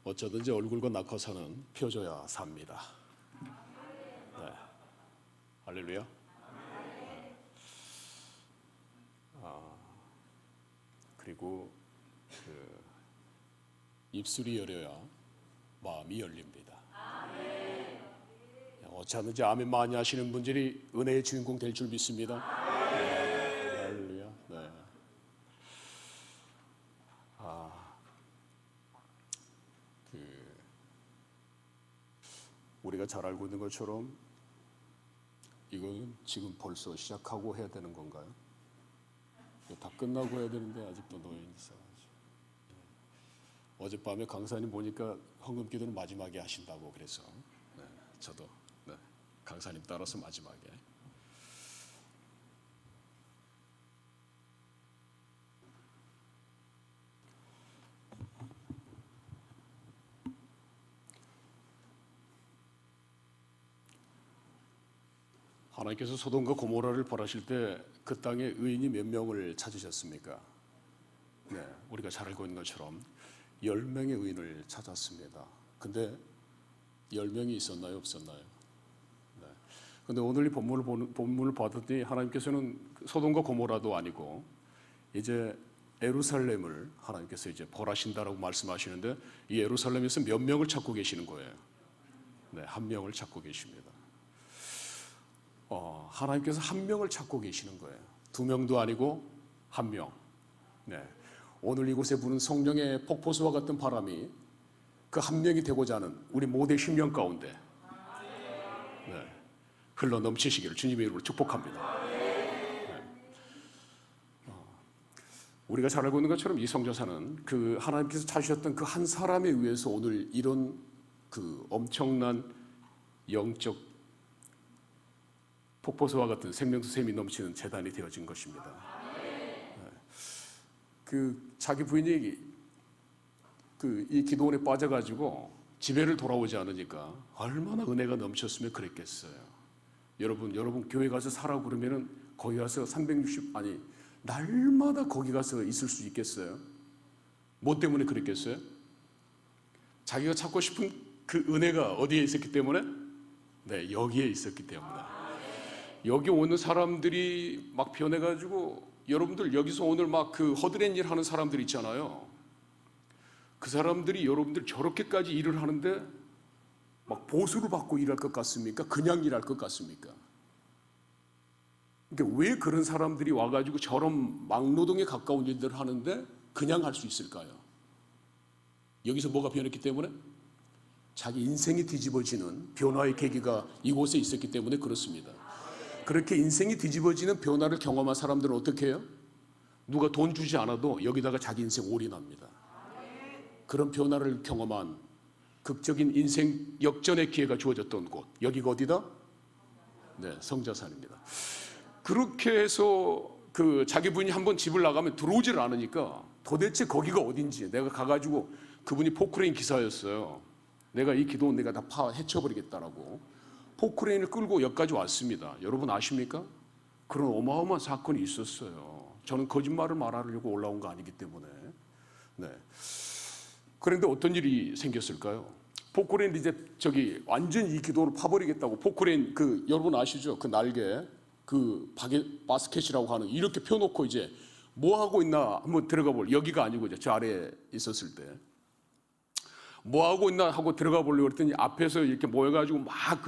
어쩌든지 얼굴과 낙하산은 펴줘야 삽니다. 네. 할렐루야. 그리고 입술이 열려야 마음이 열립니다. 어쩌든지 아멘 많이 하시는 분들이 은혜의 주인공 될 줄 믿습니다. 네. 할렐루야. 네. 우리가 잘 알고 있는 것처럼 이건 지금 벌써 시작하고 해야 되는 건가요? 다 끝나고 해야 되는데 아직도 놓여있는 있어가지고. 어젯밤에 강사님 보니까 헌금기도는 마지막에 하신다고 그래서 네, 저도 네, 강사님 따라서 마지막에. 하나님께서 소돔과 고모라를 벌하실 때 그 땅에 의인이 몇 명을 찾으셨습니까? 네, 우리가 잘 알고 있는 것처럼 10명의 의인을 찾았습니다. 근데 10명이 있었나요? 없었나요? 네. 근데 오늘 이 본문을 봤더니 하나님께서는 소돔과 고모라도 아니고 이제 예루살렘을 하나님께서 이제 벌하신다라고 말씀하시는데 이 예루살렘에서 몇 명을 찾고 계시는 거예요? 네, 한 명을 찾고 계십니다. 하나님께서 한 명을 찾고 계시는 거예요. 2명도 아니고 한 명. 네. 오늘 이곳에 부는 성령의 폭포수와 같은 바람이 그 한 명이 되고자 하는 우리 모두의 심령 가운데 네. 흘러 넘치시기를 주님의 이름으로 축복합니다. 네. 우리가 잘 알고 있는 것처럼 이 성전사는 그 하나님께서 찾으셨던 그 한 사람에 의해서 오늘 이런 그 엄청난 영적 폭포수와 같은 생명수 샘이 넘치는 재단이 되어진 것입니다. 네. 그 자기 부인이 이 기도원에 빠져가지고 집에를 돌아오지 않으니까 얼마나 은혜가 넘쳤으면 그랬겠어요. 여러분 교회 가서 살라고 그러면은 거기 가서 360 아니 날마다 거기 가서 있을 수 있겠어요? 뭐 때문에 그랬겠어요? 자기가 찾고 싶은 그 은혜가 어디에 있었기 때문에? 네, 여기에 있었기 때문에. 여기 오는 사람들이 막 변해가지고 여러분들 여기서 오늘 막 그 허드렛 일 하는 사람들 있잖아요. 그 사람들이 여러분들 저렇게까지 일을 하는데 막 보수를 받고 일할 것 같습니까? 그냥 일할 것 같습니까? 그러니까 왜 그런 사람들이 와가지고 저런 막노동에 가까운 일들을 하는데 그냥 할 수 있을까요? 여기서 뭐가 변했기 때문에? 자기 인생이 뒤집어지는 변화의 계기가 이곳에 있었기 때문에 그렇습니다. 그렇게 인생이 뒤집어지는 변화를 경험한 사람들은 어떻게 해요? 누가 돈 주지 않아도 여기다가 자기 인생 올인합니다. 그런 변화를 경험한 극적인 인생 역전의 기회가 주어졌던 곳, 여기가 어디다? 네, 성자산입니다. 그렇게 해서 그 자기 분이 한번 집을 나가면 들어오지를 않으니까 도대체 거기가 어딘지 내가 가가지고 그분이 포크레인 기사였어요. 내가 이 기도원 내가 다 해쳐버리겠다라고 포크레인을 끌고 여기까지 왔습니다. 여러분 아십니까? 그런 어마어마한 사건이 있었어요. 저는 거짓말을 말하려고 올라온 거 아니기 때문에. 네. 그런데 어떤 일이 생겼을까요? 포크레인 이제 완전 이 기도를 파버리겠다고 포크레인 여러분 아시죠? 그 날개 바스켓이라고 하는 이렇게 펴놓고 이제 뭐 하고 있나 한번 들어가 볼. 여기가 아니고 이제 저 아래에 있었을 때. 뭐 하고 있나 하고 들어가 보려고 그랬더니 앞에서 이렇게 모여가지고 막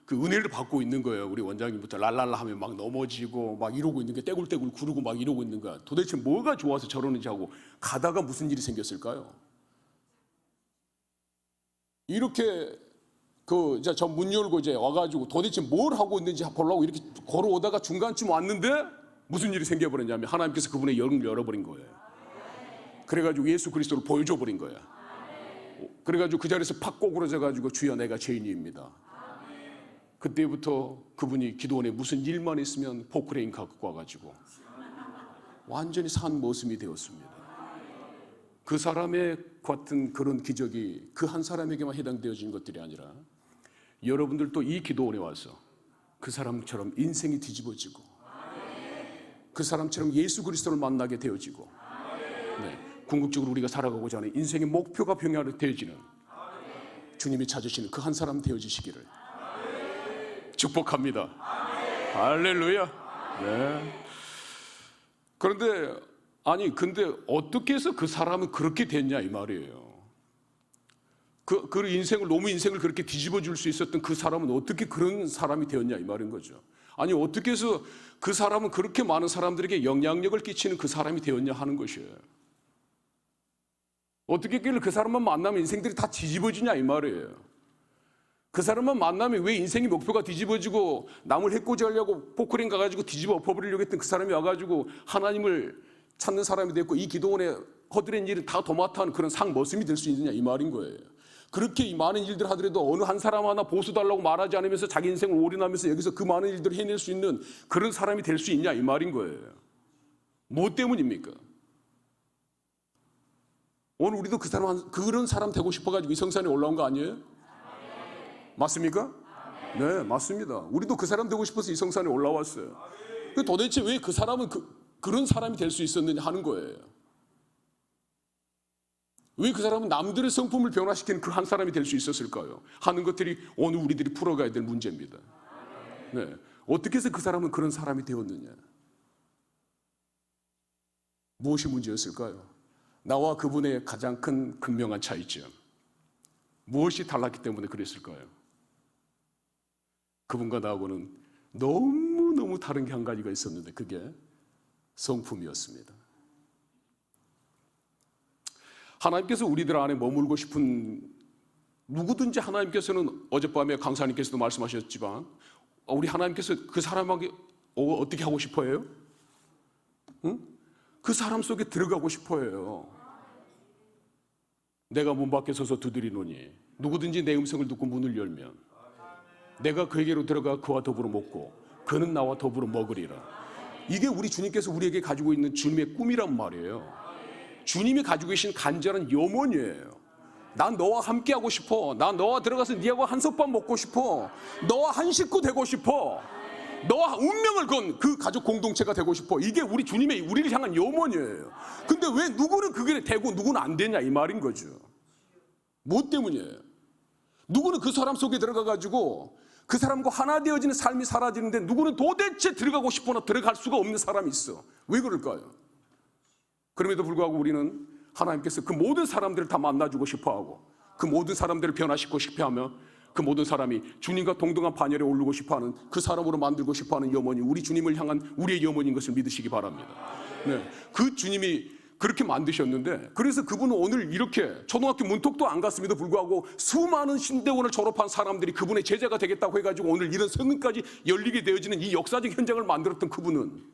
그 은혜를 받고 있는 거예요. 우리 원장님부터 랄랄라 하면 막 넘어지고 막 이러고 있는 게 떼굴떼굴 구르고 막 이러고 있는 거야. 도대체 뭐가 좋아서 저러는지 하고 가다가 무슨 일이 생겼을까요? 이렇게 저 문 열고 이제 와가지고 도대체 뭘 하고 있는지 보려고 이렇게 걸어오다가 중간쯤 왔는데 무슨 일이 생겨버렸냐면 하나님께서 그분의 영을 열어버린 거예요. 그래가지고 예수 그리스도를 보여줘 버린 거야. 그래가지고 그 자리에서 팍 꼬꾸라져가지고 주여 내가 죄인입니다. 그때부터 그분이 기도원에 무슨 일만 있으면 포크레인 갖고 와가지고 완전히 산 모습이 되었습니다. 그 사람의 같은 그런 기적이 그 한 사람에게만 해당되어진 것들이 아니라 여러분들도 이 기도원에 와서 그 사람처럼 인생이 뒤집어지고 그 사람처럼 예수 그리스도를 만나게 되어지고 네, 궁극적으로 우리가 살아가고자 하는 인생의 목표가 병야되어지는 주님이 찾으시는 그 한 사람 되어지시기를 축복합니다. 할렐루야. 네. 그런데 근데 어떻게 해서 그 사람은 그렇게 됐냐 이 말이에요. 그 너무 인생을 그렇게 뒤집어 줄 수 있었던 그 사람은 어떻게 그런 사람이 되었냐 이 말인 거죠. 어떻게 해서 그 사람은 그렇게 많은 사람들에게 영향력을 끼치는 그 사람이 되었냐 하는 것이에요. 어떻게 했길래 그 사람만 만나면 인생들이 다 뒤집어지냐 이 말이에요. 그 사람만 만나면 왜 인생의 목표가 뒤집어지고 남을 해코지 하려고 포크레인 가가지고 뒤집어 엎어버리려고 했던 그 사람이 와가지고 하나님을 찾는 사람이 됐고 이 기도원에 허드렛 일을 다 도맡아 하는 그런 상머슴이 될 수 있느냐 이 말인 거예요. 그렇게 이 많은 일들 하더라도 어느 한 사람 하나 보수 달라고 말하지 않으면서 자기 인생을 올인하면서 여기서 그 많은 일들을 해낼 수 있는 그런 사람이 될 수 있냐 이 말인 거예요. 뭐 때문입니까? 오늘 우리도 그런 사람 되고 싶어가지고 이 성산에 올라온 거 아니에요? 맞습니까? 네, 맞습니다. 우리도 그 사람 되고 싶어서 이 성산에 올라왔어요. 도대체 왜 그 사람은 그런 사람이 될 수 있었느냐 하는 거예요. 왜 그 사람은 남들의 성품을 변화시키는 그 한 사람이 될 수 있었을까요? 하는 것들이 오늘 우리들이 풀어가야 될 문제입니다. 네, 어떻게 해서 그 사람은 그런 사람이 되었느냐? 무엇이 문제였을까요? 나와 그분의 가장 큰 극명한 차이점. 무엇이 달랐기 때문에 그랬을까요? 그분과 나하고는 너무너무 다른 게 한 가지가 있었는데 그게 성품이었습니다. 하나님께서 우리들 안에 머물고 싶은 누구든지 하나님께서는 어젯밤에 강사님께서도 말씀하셨지만 우리 하나님께서 그 사람에게 어떻게 하고 싶어 해요? 응? 그 사람 속에 들어가고 싶어 해요. 내가 문 밖에 서서 두드리노니 누구든지 내 음성을 듣고 문을 열면 내가 그에게로 들어가 그와 더불어 먹고 그는 나와 더불어 먹으리라. 이게 우리 주님께서 우리에게 가지고 있는 주님의 꿈이란 말이에요. 주님이 가지고 계신 간절한 염원이에요. 난 너와 함께하고 싶어. 난 너와 들어가서 네하고 한솥밥 먹고 싶어. 너와 한 식구 되고 싶어. 너와 운명을 건 그 가족 공동체가 되고 싶어. 이게 우리 주님의 우리를 향한 염원이에요. 근데 왜 누구는 그게 되고 누구는 안 되냐 이 말인 거죠. 뭐 때문이에요? 누구는 그 사람 속에 들어가가지고 그 사람과 하나 되어지는 삶이 사라지는데 누구는 도대체 들어가고 싶으나 들어갈 수가 없는 사람이 있어. 왜 그럴까요? 그럼에도 불구하고 우리는 하나님께서 그 모든 사람들을 다 만나주고 싶어하고 그 모든 사람들을 변화시키고 싶어하며 그 모든 사람이 주님과 동등한 반열에 오르고 싶어하는 그 사람으로 만들고 싶어하는 염원이 우리 주님을 향한 우리의 염원인 것을 믿으시기 바랍니다. 네, 그 주님이 그렇게 만드셨는데 그래서 그분은 오늘 이렇게 초등학교 문턱도 안 갔음에도 불구하고 수많은 신대원을 졸업한 사람들이 그분의 제자가 되겠다고 해가지고 오늘 이런 성문까지 열리게 되어지는 이 역사적 현장을 만들었던 그분은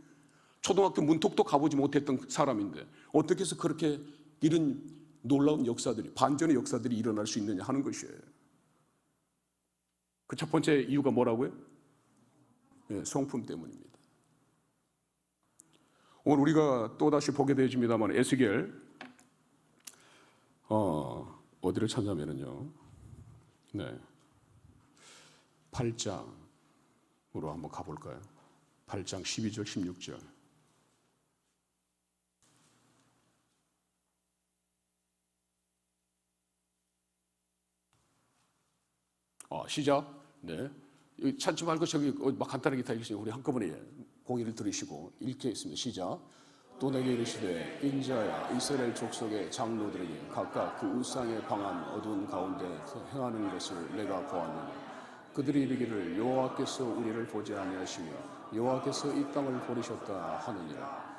초등학교 문턱도 가보지 못했던 사람인데 어떻게 해서 그렇게 이런 놀라운 역사들이 반전의 역사들이 일어날 수 있느냐 하는 것이에요. 그 첫 번째 이유가 뭐라고요? 네, 성품 때문입니다. 오늘 우리가 또다시 보게 되어집니다만 에스겔 어디를 찾냐면요, 네, 8장으로 한번 가볼까요? 8장 12절 16절. 시작. 네. 찾지 말고 저기 막 간단하게 다 읽으시면 우리 한꺼번에 공의를 들으시고 읽겠습니다. 시작. 또 내게 이르시되 인자야 이스라엘 족속의 장로들에게 각각 그 우상의 방한 어두운 가운데 행하는 것을 내가 보았느니 그들이 이르기를 여호와께서 우리를 보지 아니하시며 여호와께서 이 땅을 버리셨다 하느니라.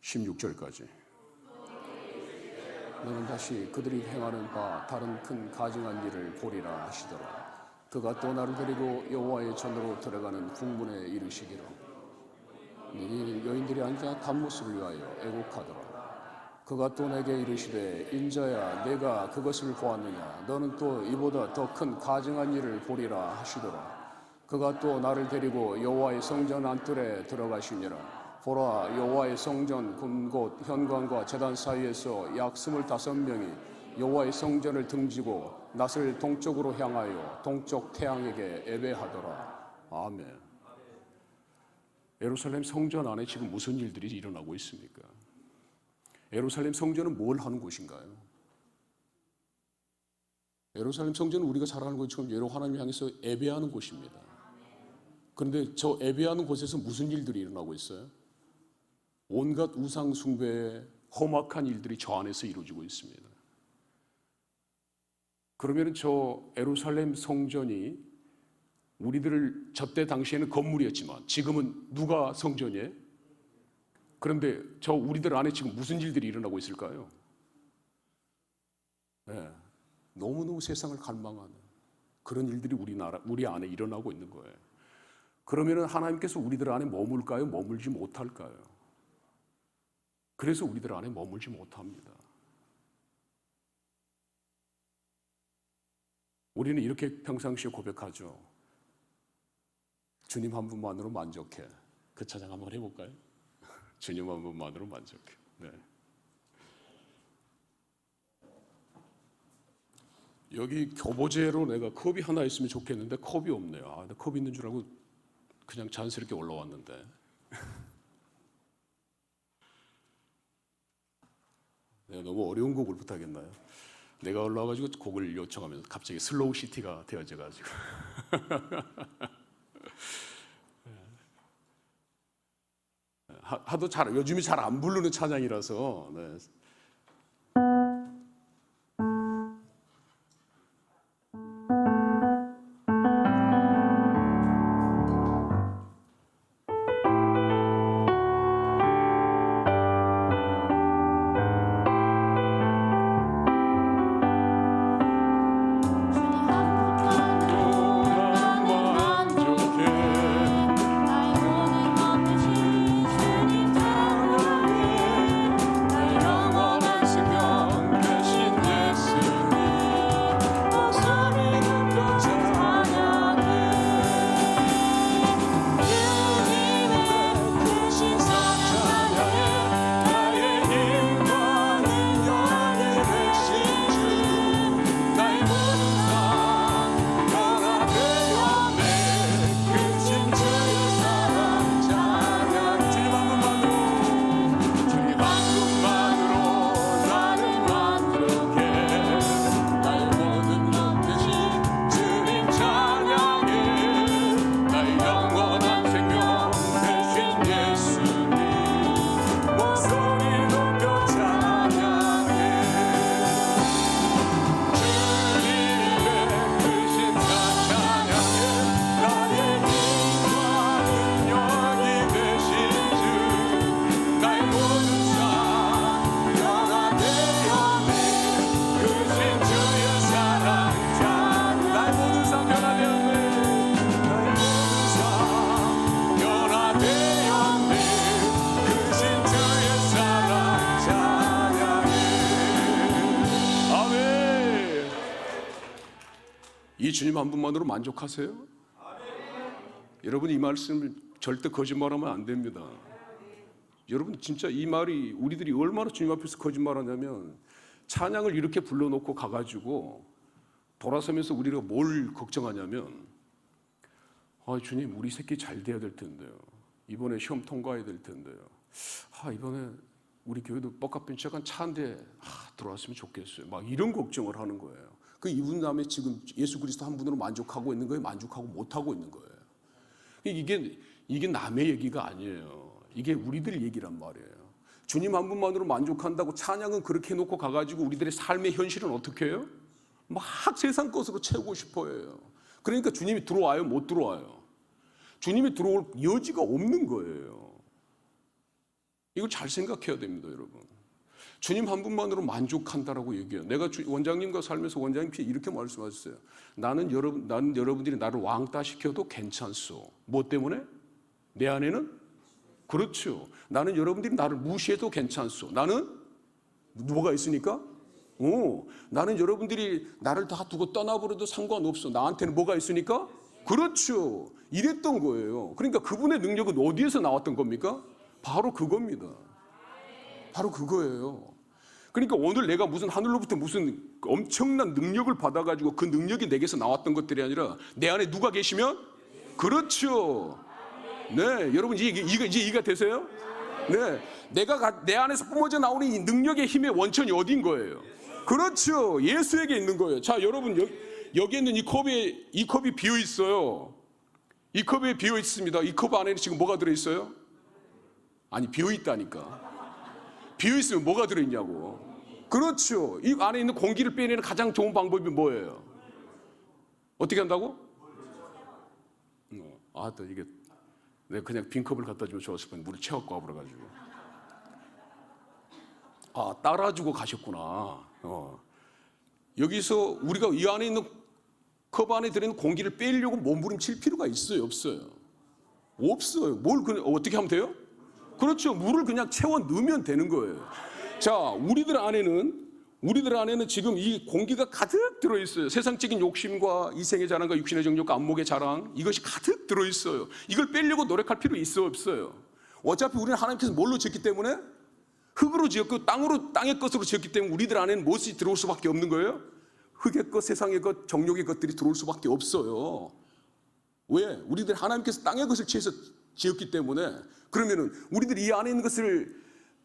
16절까지. 너는 다시 그들이 행하는 바 다른 큰 가증한 일을 보리라 하시더라. 그가 또 나를 데리고 여호와의 전으로 들어가는 궁문에 이르시기로 너희 여인들이 앉아 단무스를 위하여 애곡하더라. 그가 또 내게 이르시되 인자야 내가 그것을 보았느냐 너는 또 이보다 더 큰 가증한 일을 보리라 하시더라. 그가 또 나를 데리고 여호와의 성전 안뜰에 들어가시니라. 보라 여호와의 성전 군곳 현관과 제단 사이에서 약 25명이 여호와의 성전을 등지고 낯을 동쪽으로 향하여 동쪽 태양에게 예배하더라. 아멘. 예루살렘 성전 안에 지금 무슨 일들이 일어나고 있습니까? 예루살렘 성전은 뭘 하는 곳인가요? 예루살렘 성전은 우리가 잘 아는 것처럼 여러 하나님 향해서 예배하는 곳입니다. 그런데 저 예배하는 곳에서 무슨 일들이 일어나고 있어요? 온갖 우상 숭배의 험악한 일들이 저 안에서 이루어지고 있습니다. 그러면 저 예루살렘 성전이 우리들을 저때 당시에는 건물이었지만 지금은 누가 성전이에요? 그런데 저 우리들 안에 지금 무슨 일들이 일어나고 있을까요? 네, 너무너무 세상을 갈망하는 그런 일들이 우리 안에 일어나고 있는 거예요. 그러면 하나님께서 우리들 안에 머물까요? 머물지 못할까요? 그래서 우리들 안에 머물지 못합니다. 우리는 이렇게 평상시에 고백하죠. 주님 한 분만으로 만족해. 그 찬양 한번 해볼까요? 주님 한 분만으로 만족해. 네. 여기 교보제로 내가 컵이 하나 있으면 좋겠는데 컵이 없네요. 아, 컵 있는 줄 알고 그냥 자연스럽게 올라왔는데. 네, 너무 어려운 곡을 부탁했나요? 내가 올라와가지고 곡을 요청하면서 갑자기 슬로우 시티가 되어져가지고. 하도 요즘에 잘 안 부르는 찬양이라서. 네. 이 주님 한 분만으로 만족하세요? 여러분 이 말씀을 절대 거짓말하면 안 됩니다. 여러분 진짜 이 말이 우리들이 얼마나 주님 앞에서 거짓말하냐면 찬양을 이렇게 불러놓고 가가지고 돌아서면서 우리가 뭘 걱정하냐면 주님 우리 새끼 잘 돼야 될 텐데요. 이번에 시험 통과해야 될 텐데요. 이번에 우리 교회도 뻑값빈척한 차 한 대 들어왔으면 좋겠어요. 막 이런 걱정을 하는 거예요. 그 이분 다음에 지금 예수 그리스도 한 분으로 만족하고 있는 거예요? 만족하고 못하고 있는 거예요? 이게 남의 얘기가 아니에요. 이게 우리들 얘기란 말이에요. 주님 한 분만으로 만족한다고 찬양은 그렇게 해놓고 가가지고 우리들의 삶의 현실은 어떻게 해요? 막 세상 것으로 채우고 싶어 해요. 그러니까 주님이 들어와요? 못 들어와요? 주님이 들어올 여지가 없는 거예요. 이걸 잘 생각해야 됩니다, 여러분. 주님 한 분만으로 만족한다라고 얘기해요. 내가 원장님과 살면서 원장님께 이렇게 말씀하셨어요. 나는 여러분들이 나를 왕따 시켜도 괜찮소. 뭐 때문에? 내 안에는? 그렇죠. 나는 여러분들이 나를 무시해도 괜찮소. 나는 뭐가 있으니까? 나는 여러분들이 나를 다 두고 떠나버려도 상관없어. 나한테는 뭐가 있으니까? 그렇죠. 이랬던 거예요. 그러니까 그분의 능력은 어디에서 나왔던 겁니까? 바로 그겁니다. 바로 그거예요. 그러니까 오늘 내가 무슨 하늘로부터 무슨 엄청난 능력을 받아가지고 그 능력이 내게서 나왔던 것들이 아니라 내 안에 누가 계시면? 그렇죠. 네, 여러분 이제 이해가 되세요? 네, 내 안에서 뿜어져 나오는 이 능력의 힘의 원천이 어디인 거예요? 그렇죠. 예수에게 있는 거예요. 자, 여러분 여기 있는 이 컵이 비어 있어요. 이 컵에 비어 있습니다. 이 컵 안에는 지금 뭐가 들어 있어요? 아니, 비어 있다니까. 비어 있으면 뭐가 들어 있냐고. 그렇죠. 이 안에 있는 공기를 빼내는 가장 좋은 방법이 뭐예요? 어떻게 한다고? 또 이게 내가 그냥 빈 컵을 갖다 주면 좋았을 뻔 물을 채웠고 와버려가지고. 따라주고 가셨구나. 여기서 우리가 이 안에 있는 컵 안에 들어있는 공기를 빼려고 몸부림칠 필요가 있어요? 없어요? 없어요. 어떻게 하면 돼요? 그렇죠. 물을 그냥 채워 넣으면 되는 거예요. 자, 우리들 안에는 지금 이 공기가 가득 들어있어요. 세상적인 욕심과 이생의 자랑과 육신의 정욕과 안목의 자랑, 이것이 가득 들어있어요. 이걸 빼려고 노력할 필요 있어 없어요? 어차피 우리는 하나님께서 뭘로 지었기 때문에? 흙으로 지었고 땅의 것으로 지었기 때문에 우리들 안에는 무엇이 들어올 수밖에 없는 거예요? 흙의 것, 세상의 것, 정욕의 것들이 들어올 수밖에 없어요. 왜? 우리들 하나님께서 땅의 것을 취해서 지었기 때문에. 그러면은 우리들이 이 안에 있는 것을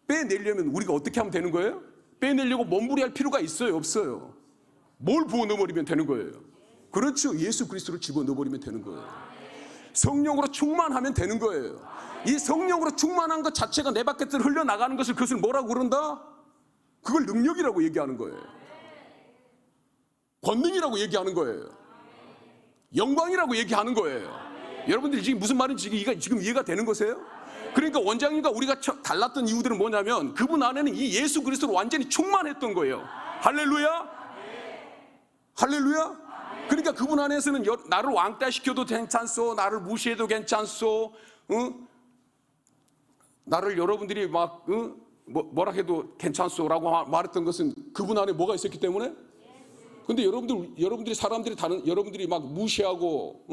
빼내려면 우리가 어떻게 하면 되는 거예요? 빼내려고 몸부림할 필요가 있어요 없어요? 뭘 부어 넣어버리면 되는 거예요? 그렇죠. 예수 그리스도를 집어 넣어버리면 되는 거예요. 성령으로 충만하면 되는 거예요. 이 성령으로 충만한 것 자체가 내 밖에서 흘러나가는 것을, 그것을 뭐라고 그런다? 그걸 능력이라고 얘기하는 거예요. 권능이라고 얘기하는 거예요. 영광이라고 얘기하는 거예요. 여러분들이 지금 무슨 말인지 지금 이해가 되는 거세요? 그러니까 원장님과 우리가 달랐던 이유들은 뭐냐면 그분 안에는 이 예수 그리스도로 완전히 충만했던 거예요. 할렐루야? 할렐루야? 그러니까 그분 안에서는 나를 왕따시켜도 괜찮소, 나를 무시해도 괜찮소, 나를 여러분들이 뭐라 해도 괜찮소라고 말했던 것은 그분 안에 뭐가 있었기 때문에. 근데 여러분들이 막 무시하고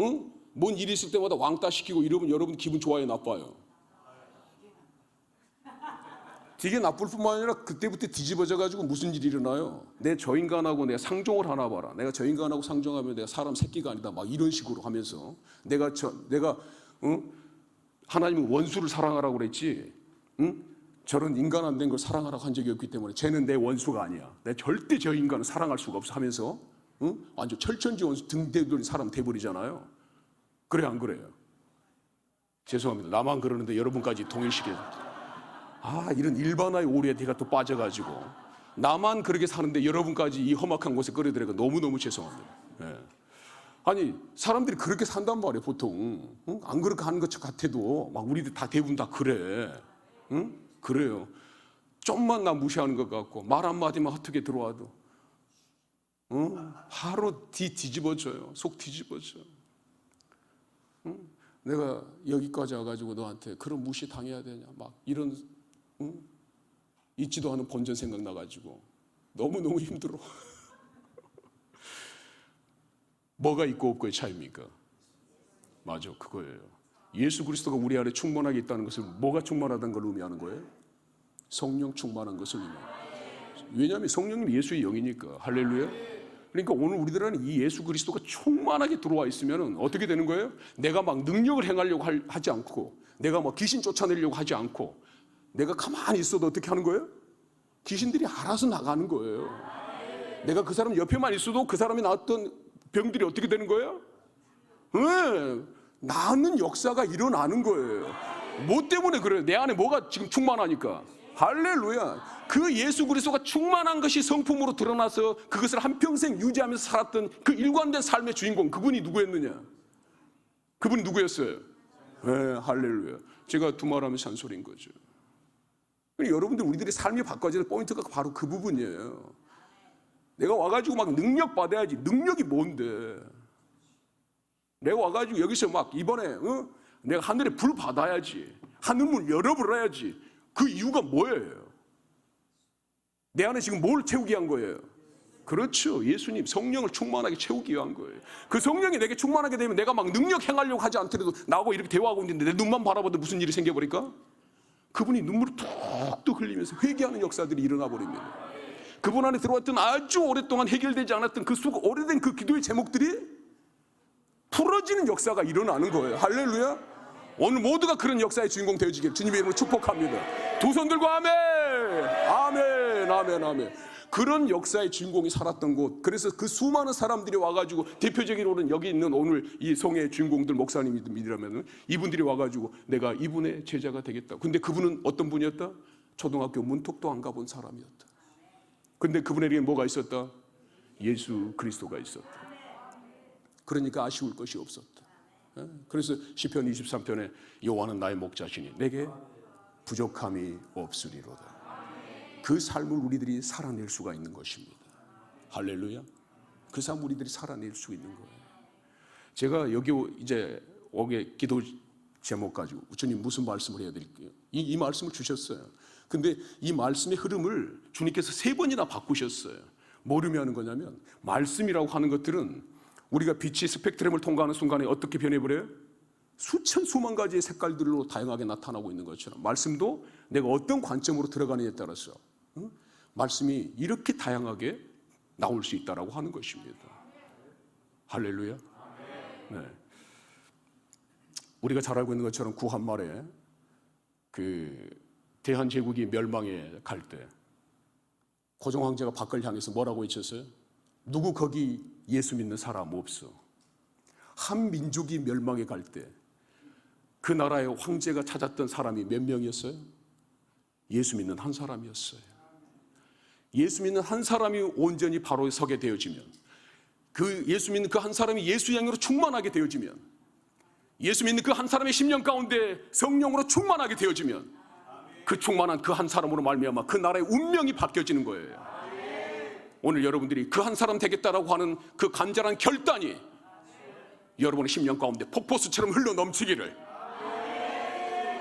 뭔 일이 있을 때마다 왕따시키고 이러면 여러분 기분 좋아요, 나빠요? 되게 나쁠 뿐만 아니라 그때부터 뒤집어져 가지고 무슨 일이 일어나요? 저 인간하고 내가 상종을 하나 봐라. 내가 저 인간하고 상종하면 내가 사람 새끼가 아니다. 막 이런 식으로 하면서 내가 하나님은 원수를 사랑하라고 그랬지. 저런 인간 안 된 걸 사랑하라고 한 적이 없기 때문에 쟤는 내 원수가 아니야. 내가 절대 저 인간을 사랑할 수가 없어 하면서 완전 철천지 원수 등대돌린 사람 돼버리잖아요. 그래 안 그래요? 죄송합니다. 나만 그러는데 여러분까지 동일시켜. 이런 일반화의 오류에 내가 또 빠져가지고 나만 그렇게 사는데 여러분까지 이 험악한 곳에 끌어들여가 너무너무 죄송합니다. 네. 아니 사람들이 그렇게 산단 말이에요. 보통 안 그렇게 하는 것 같아도 막 우리들 다 대부분 다 그래. 그래요. 좀만 나 무시하는 것 같고 말 한마디만 허투게 들어와도 바로 뒤집어져요. 속 뒤집어져. 내가 여기까지 와가지고 너한테 그런 무시 당해야 되냐 막 이런 있지도 않은 본전 생각나가지고 너무너무 힘들어. 뭐가 있고 없고의 차이입니까? 맞아, 그거예요. 예수 그리스도가 우리 안에 충만하게 있다는 것을 뭐가 충만하다는 걸 의미하는 거예요? 성령 충만한 것을 의미해요. 왜냐하면 성령님이 예수의 영이니까. 할렐루야. 그러니까 오늘 우리들은 이 예수 그리스도가 충만하게 들어와 있으면 어떻게 되는 거예요? 내가 막 능력을 행하려고 하지 않고 내가 막 귀신 쫓아내려고 하지 않고 내가 가만히 있어도 어떻게 하는 거예요? 귀신들이 알아서 나가는 거예요. 내가 그 사람 옆에만 있어도 그 사람이 낳았던 병들이 어떻게 되는 거예요? 나는 역사가 일어나는 거예요. 뭐 때문에 그래요? 내 안에 뭐가 지금 충만하니까. 할렐루야. 그 예수 그리스도가 충만한 것이 성품으로 드러나서 그것을 한평생 유지하면서 살았던 그 일관된 삶의 주인공, 그분이 누구였느냐? 그분이 누구였어요? 할렐루야. 제가 두말하면 잔소리인 거죠. 여러분들 우리들의 삶이 바꿔지는 포인트가 바로 그 부분이에요. 내가 와가지고 막 능력 받아야지. 능력이 뭔데? 내가 와가지고 여기서 막 이번에 내가 하늘에 불 받아야지. 하늘문 열어버려야지. 그 이유가 뭐예요? 내 안에 지금 뭘 채우기 위한 거예요? 그렇죠. 예수님 성령을 충만하게 채우기 위한 거예요. 그 성령이 내게 충만하게 되면 내가 막 능력 행하려고 하지 않더라도 나하고 이렇게 대화하고 있는데 내 눈만 바라봐도 무슨 일이 생겨버릴까? 그분이 눈물을 툭툭 흘리면서 회개하는 역사들이 일어나 버립니다. 그분 안에 들어왔던 아주 오랫동안 해결되지 않았던 그 오래된 그 기도의 제목들이 풀어지는 역사가 일어나는 거예요. 할렐루야. 오늘 모두가 그런 역사의 주인공 되어지길 주님의 이름으로 축복합니다. 두 손 들고 아멘, 아멘, 아멘, 아멘. 그런 역사의 주인공이 살았던 곳, 그래서 그 수많은 사람들이 와가지고, 대표적으로는 여기 있는 오늘 이 성의 주인공들 목사님들이라면 이분들이 와가지고 내가 이분의 제자가 되겠다. 근데 그분은 어떤 분이었다? 초등학교 문턱도 안 가본 사람이었다. 근데 그분에게 뭐가 있었다? 예수 그리스도가 있었다. 그러니까 아쉬울 것이 없었다. 그래서 시편 23편에 여호와는 나의 목자시니 내게 부족함이 없으리로다. 그 삶을 우리들이 살아낼 수가 있는 것입니다. 할렐루야. 그 삶을 우리들이 살아낼 수 있는 거예요. 제가 여기 이제 오게 기도 제목 가지고 주님 무슨 말씀을 해야 될까요? 이 말씀을 주셨어요. 근데 이 말씀의 흐름을 주님께서 3번이나 바꾸셨어요. 뭐를 의미하는 거냐면, 말씀이라고 하는 것들은 우리가 빛이 스펙트럼을 통과하는 순간에 어떻게 변해버려요? 수천 수만 가지의 색깔들로 다양하게 나타나고 있는 것처럼 말씀도 내가 어떤 관점으로 들어가느냐에 따라서 말씀이 이렇게 다양하게 나올 수 있다라고 하는 것입니다. 할렐루야. 네. 우리가 잘 알고 있는 것처럼 구한말에 그 대한제국이 멸망에 갈 때 고종 황제가 밖을 향해서 뭐라고 외쳤어요? 누구 거기 예수 믿는 사람 없어. 한 민족이 멸망에 갈 때 그 나라의 황제가 찾았던 사람이 몇 명이었어요? 예수 믿는 한 사람이었어요. 예수 믿는 한 사람이 온전히 바로 서게 되어지면, 그 예수 믿는 그 한 사람이 예수 영으로 충만하게 되어지면, 예수 믿는 그 한 사람의 심령 가운데 성령으로 충만하게 되어지면, 그 충만한 그 한 사람으로 말미암아 그 나라의 운명이 바뀌어지는 거예요. 오늘 여러분들이 그 한 사람 되겠다라고 하는 그 간절한 결단이 여러분의 심령 가운데 폭포수처럼 흘러 넘치기를.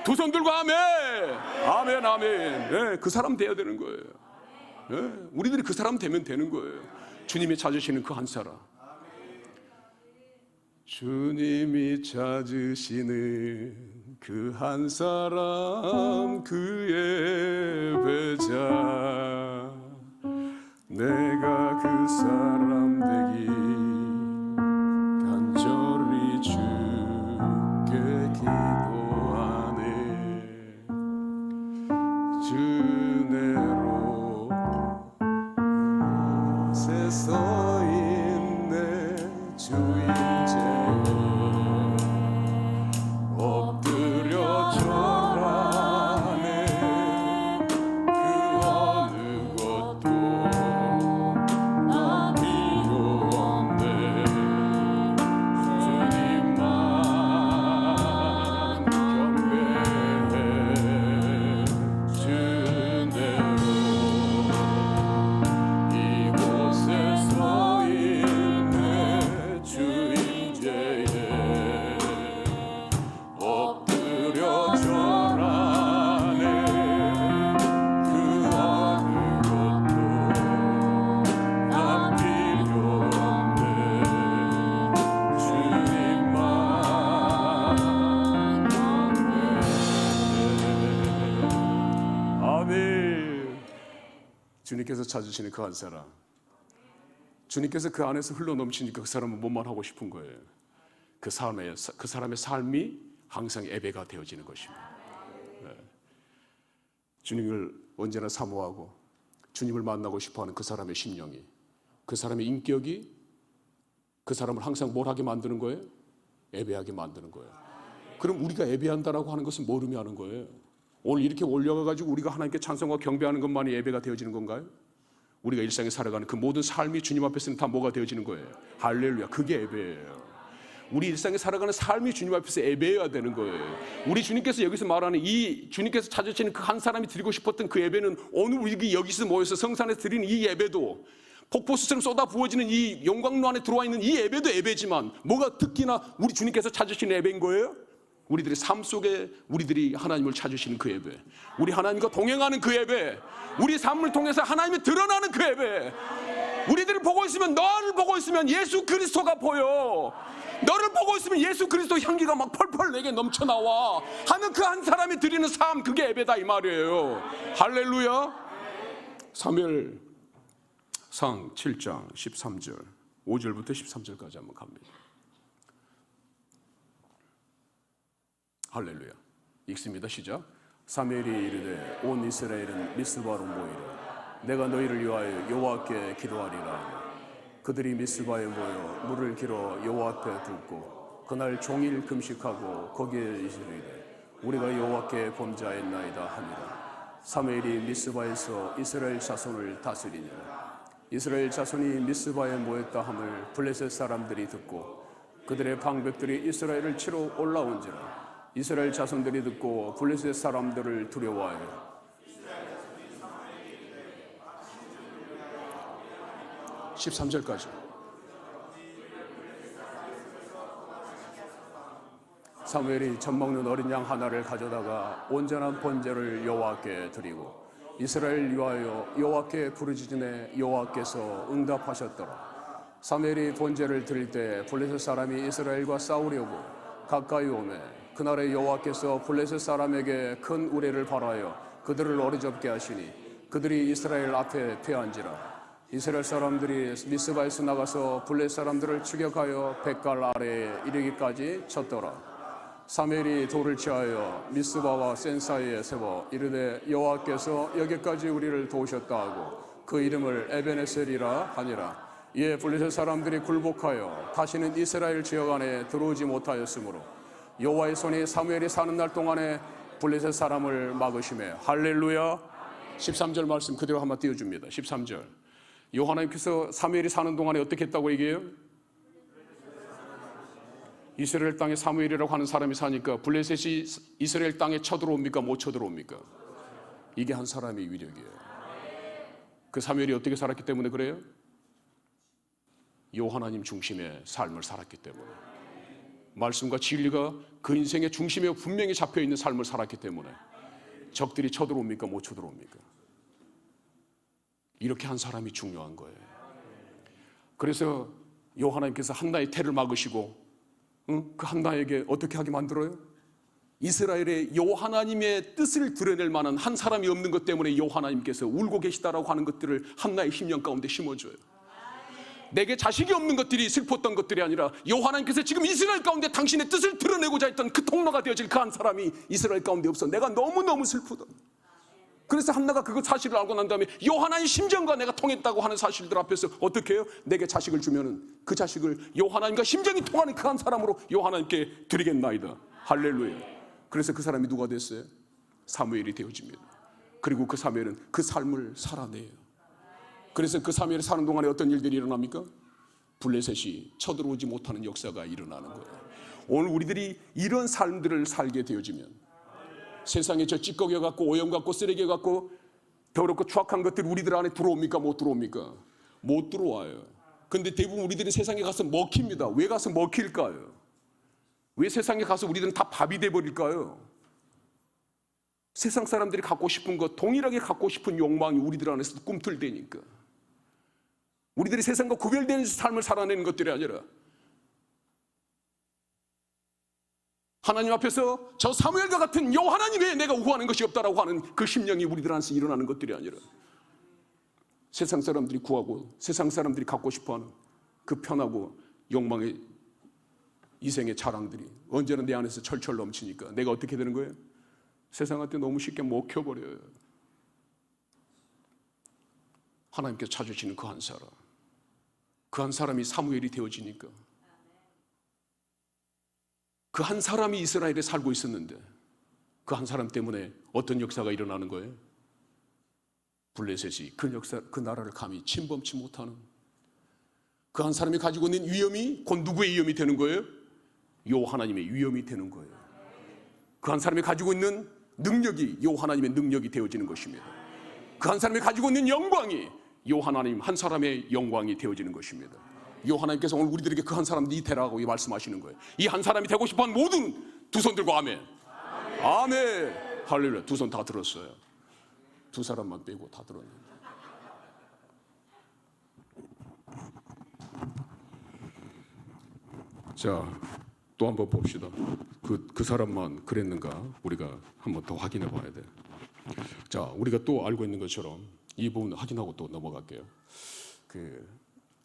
두 손 들고 아멘, 아멘, 아멘. 네, 그 사람 돼야 되는 거예요. 네, 우리들이 그 사람 되면 되는 거예요. 주님이 찾으시는 그 한 사람. 주님이 찾으시는 그 한 사람, 그의 배자. 내가 그 사람 되기 간절히 주께 기도하네. 주 은혜로 새 서있네. 주 임재에 엎드려 절하네. 그 어느 것도 난 필요 없네. 주님만 경배해. 주 은혜로 이곳에 서 있네. 주 임재에 엎드려 절하네. 그 어느 것도 난 필요 없네. 주님만 경배해. 아멘. 주님께서 찾으시는 그 한 사람, 주님께서 그 안에서 흘러 넘치니까 그 사람은 뭐만 하고 싶은 거예요? 그 사람의 삶이 항상 예배가 되어지는 것입니다. 네. 주님을 언제나 사모하고 주님을 만나고 싶어하는 그 사람의 심령이, 그 사람의 인격이 그 사람을 항상 뭘 하게 만드는 거예요? 예배하게 만드는 거예요. 그럼 우리가 예배한다라고 하는 것은 뭘 의미하는 거예요? 오늘 이렇게 올려가지고 우리가 하나님께 찬송과 경배하는 것만이 예배가 되어지는 건가요? 우리가 일상에 살아가는 그 모든 삶이 주님 앞에서는 다 뭐가 되어지는 거예요? 할렐루야. 그게 예배예요. 우리 일상에 살아가는 삶이 주님 앞에서 예배여야 되는 거예요. 우리 주님께서 여기서 말하는 이 주님께서 찾으시는 그 한 사람이 드리고 싶었던 그 예배는 오늘 우리 여기서 모여서 성산에서 드리는 이 예배도, 폭포수처럼 쏟아 부어지는 이 영광로 안에 들어와 있는 이 예배도 예배지만, 뭐가 특히나 우리 주님께서 찾으시는 예배인 거예요? 우리들의 삶 속에 우리들이 하나님을 찾으시는 그 예배, 우리 하나님과 동행하는 그 예배, 우리 삶을 통해서 하나님이 드러나는 그 예배. 우리들을 보고 있으면, 너를 보고 있으면 예수 그리스도가 보여. 너를 보고 있으면 예수 그리스도 향기가 막 펄펄 내게 넘쳐나와 하는 그 한 사람이 드리는 삶, 그게 예배다 이 말이에요. 할렐루야. 사무엘상 7장 13절 5절부터 13절까지 한번 갑니다. 할렐루야. 읽습니다. 시작. 사무엘이 이르되 온 이스라엘은 미스바로 모이라. 내가 너희를 위하여 여호와께 기도하리라. 그들이 미스바에 모여 물을 길어 여호와 앞에 붓고 그날 종일 금식하고 거기에 이르되 우리가 여호와께 범죄하였나이다 하니라. 사무엘이 미스바에서 이스라엘 자손을 다스리니라. 이스라엘 자손이 미스바에 모였다 함을 블레셋 사람들이 듣고 그들의 방백들이 이스라엘을 치러 올라온지라. 이스라엘 자손들이 듣고 블레셋 사람들을 두려워하여 13절까지. 사무엘이 젖 먹는 어린 양 하나를 가져다가 온전한 번제를 여호와께 드리고 이스라엘 위하여 여호와께 부르짖음에 여호와께서 응답하셨더라. 사무엘이 번제를 드릴 때 블레셋 사람이 이스라엘과 싸우려고 가까이 오매 그날에 여호와께서 블레셋 사람에게 큰 우레를 발하여 그들을 어리잡게 하시니 그들이 이스라엘 앞에 패한지라. 이스라엘 사람들이 미스바에서 나가서 블레셋 사람들을 추격하여 백갈 아래에 이르기까지 쳤더라. 사무엘이 돌을 취하여 미스바와 센 사이에 세워 이르되 여호와께서 여기까지 우리를 도우셨다 하고 그 이름을 에베네셀이라 하니라. 이에 블레셋 사람들이 굴복하여 다시는 이스라엘 지역 안에 들어오지 못하였으므로 여호와의 손이 사무엘이 사는 날 동안에 블레셋 사람을 막으시매. 할렐루야. 13절 말씀 그대로 한번 띄워줍니다. 13절. 하나님께서 사무엘이 사는 동안에 어떻게 했다고 얘기해요? 이스라엘 땅에 사무엘이라고 하는 사람이 사니까 블레셋이 이스라엘 땅에 쳐들어옵니까? 못 쳐들어옵니까? 이게 한 사람의 위력이에요. 그 사무엘이 어떻게 살았기 때문에 그래요? 하나님 중심의 삶을 살았기 때문에, 말씀과 진리가 그 인생의 중심에 분명히 잡혀있는 삶을 살았기 때문에 적들이 쳐들어옵니까? 못 쳐들어옵니까? 이렇게 한 사람이 중요한 거예요. 그래서 하나님께서 한나의 태를 막으시고 그 한나에게 어떻게 하게 만들어요? 이스라엘의 하나님의 뜻을 드러낼 만한 한 사람이 없는 것 때문에 하나님께서 울고 계시다라고 하는 것들을 한나의 심령 가운데 심어줘요. 내게 자식이 없는 것들이 슬펐던 것들이 아니라 하나님께서 지금 이스라엘 가운데 당신의 뜻을 드러내고자 했던 그 통로가 되어질 그 한 사람이 이스라엘 가운데 없어. 내가 너무너무 슬프다. 그래서 한나가 그 사실을 알고 난 다음에 하나님 심정과 내가 통했다고 하는 사실들 앞에서 어떻게 해요? 내게 자식을 주면은 그 자식을 하나님과 심정이 통하는 그 한 사람으로 하나님께 드리겠나이다. 할렐루야. 그래서 그 사람이 누가 됐어요? 사무엘이 되어집니다. 그리고 그 사무엘은 그 삶을 살아내요. 그래서 그 사무엘이 사는 동안에 어떤 일들이 일어납니까? 블레셋이 쳐들어오지 못하는 역사가 일어나는 거예요. 오늘 우리들이 이런 삶들을 살게 되어지면 세상에 저 찌꺼기 같고 오염 같고 쓰레기 같고 더럽고 추악한 것들이 우리들 안에 들어옵니까? 못 들어옵니까? 못 들어와요. 근데 대부분 우리들이 세상에 가서 먹힙니다. 왜 가서 먹힐까요? 왜 세상에 가서 우리들은 다 밥이 돼버릴까요? 세상 사람들이 갖고 싶은 것, 동일하게 갖고 싶은 욕망이 우리들 안에서 꿈틀대니까. 우리들이 세상과 구별되는 삶을 살아내는 것들이 아니라 하나님 앞에서 저 사무엘과 같은 하나님 외에 내가 구하는 것이 없다라고 하는 그 심령이 우리들 안에서 일어나는 것들이 아니라 세상 사람들이 구하고 세상 사람들이 갖고 싶어하는 그 편하고 욕망의 이생의 자랑들이 언제나 내 안에서 철철 넘치니까 내가 어떻게 되는 거예요? 세상한테 너무 쉽게 먹혀버려요. 하나님께서 찾으시는 그 한 사람, 그 한 사람이 사무엘이 되어지니까 그 한 사람이 이스라엘에 살고 있었는데 그 한 사람 때문에 어떤 역사가 일어나는 거예요? 블레셋이 그 나라를 감히 침범치 못하는 그 한 사람이 가지고 있는 위엄이 곧 누구의 위엄이 되는 거예요? 하나님의 위엄이 되는 거예요. 그 한 사람이 가지고 있는 능력이 하나님의 능력이 되어지는 것입니다. 그 한 사람이 가지고 있는 영광이 하나님 한 사람의 영광이 되어지는 것입니다. 하나님께서 오늘 우리들에게 그 한 사람 네 되라고 말씀하시는 거예요. 이 한 사람이 되고 싶어하는 모든 두 손 들고 아멘. 아멘. 할렐루야. 두 손 다 들었어요. 두 사람만 빼고 다 들었는데. 자, 또 한번 봅시다. 그 사람만 그랬는가? 우리가 한번 더 확인해 봐야 돼. 자, 우리가 또 알고 있는 것처럼 이 부분 확인하고 또 넘어갈게요.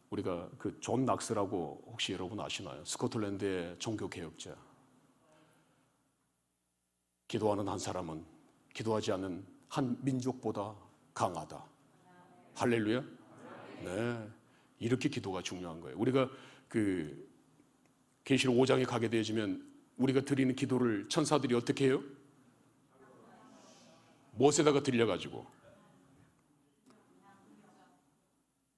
우리가 존 낙스라고 혹시 여러분 아시나요? 스코틀랜드의 종교 개혁자. 기도하는 한 사람은 기도하지 않는 한 민족보다 강하다. 할렐루야. 네, 이렇게 기도가 중요한 거예요. 우리가 그 계시록 5장에 가게 되어지면 우리가 드리는 기도를 천사들이 어떻게 해요? 못에다가 들려가지고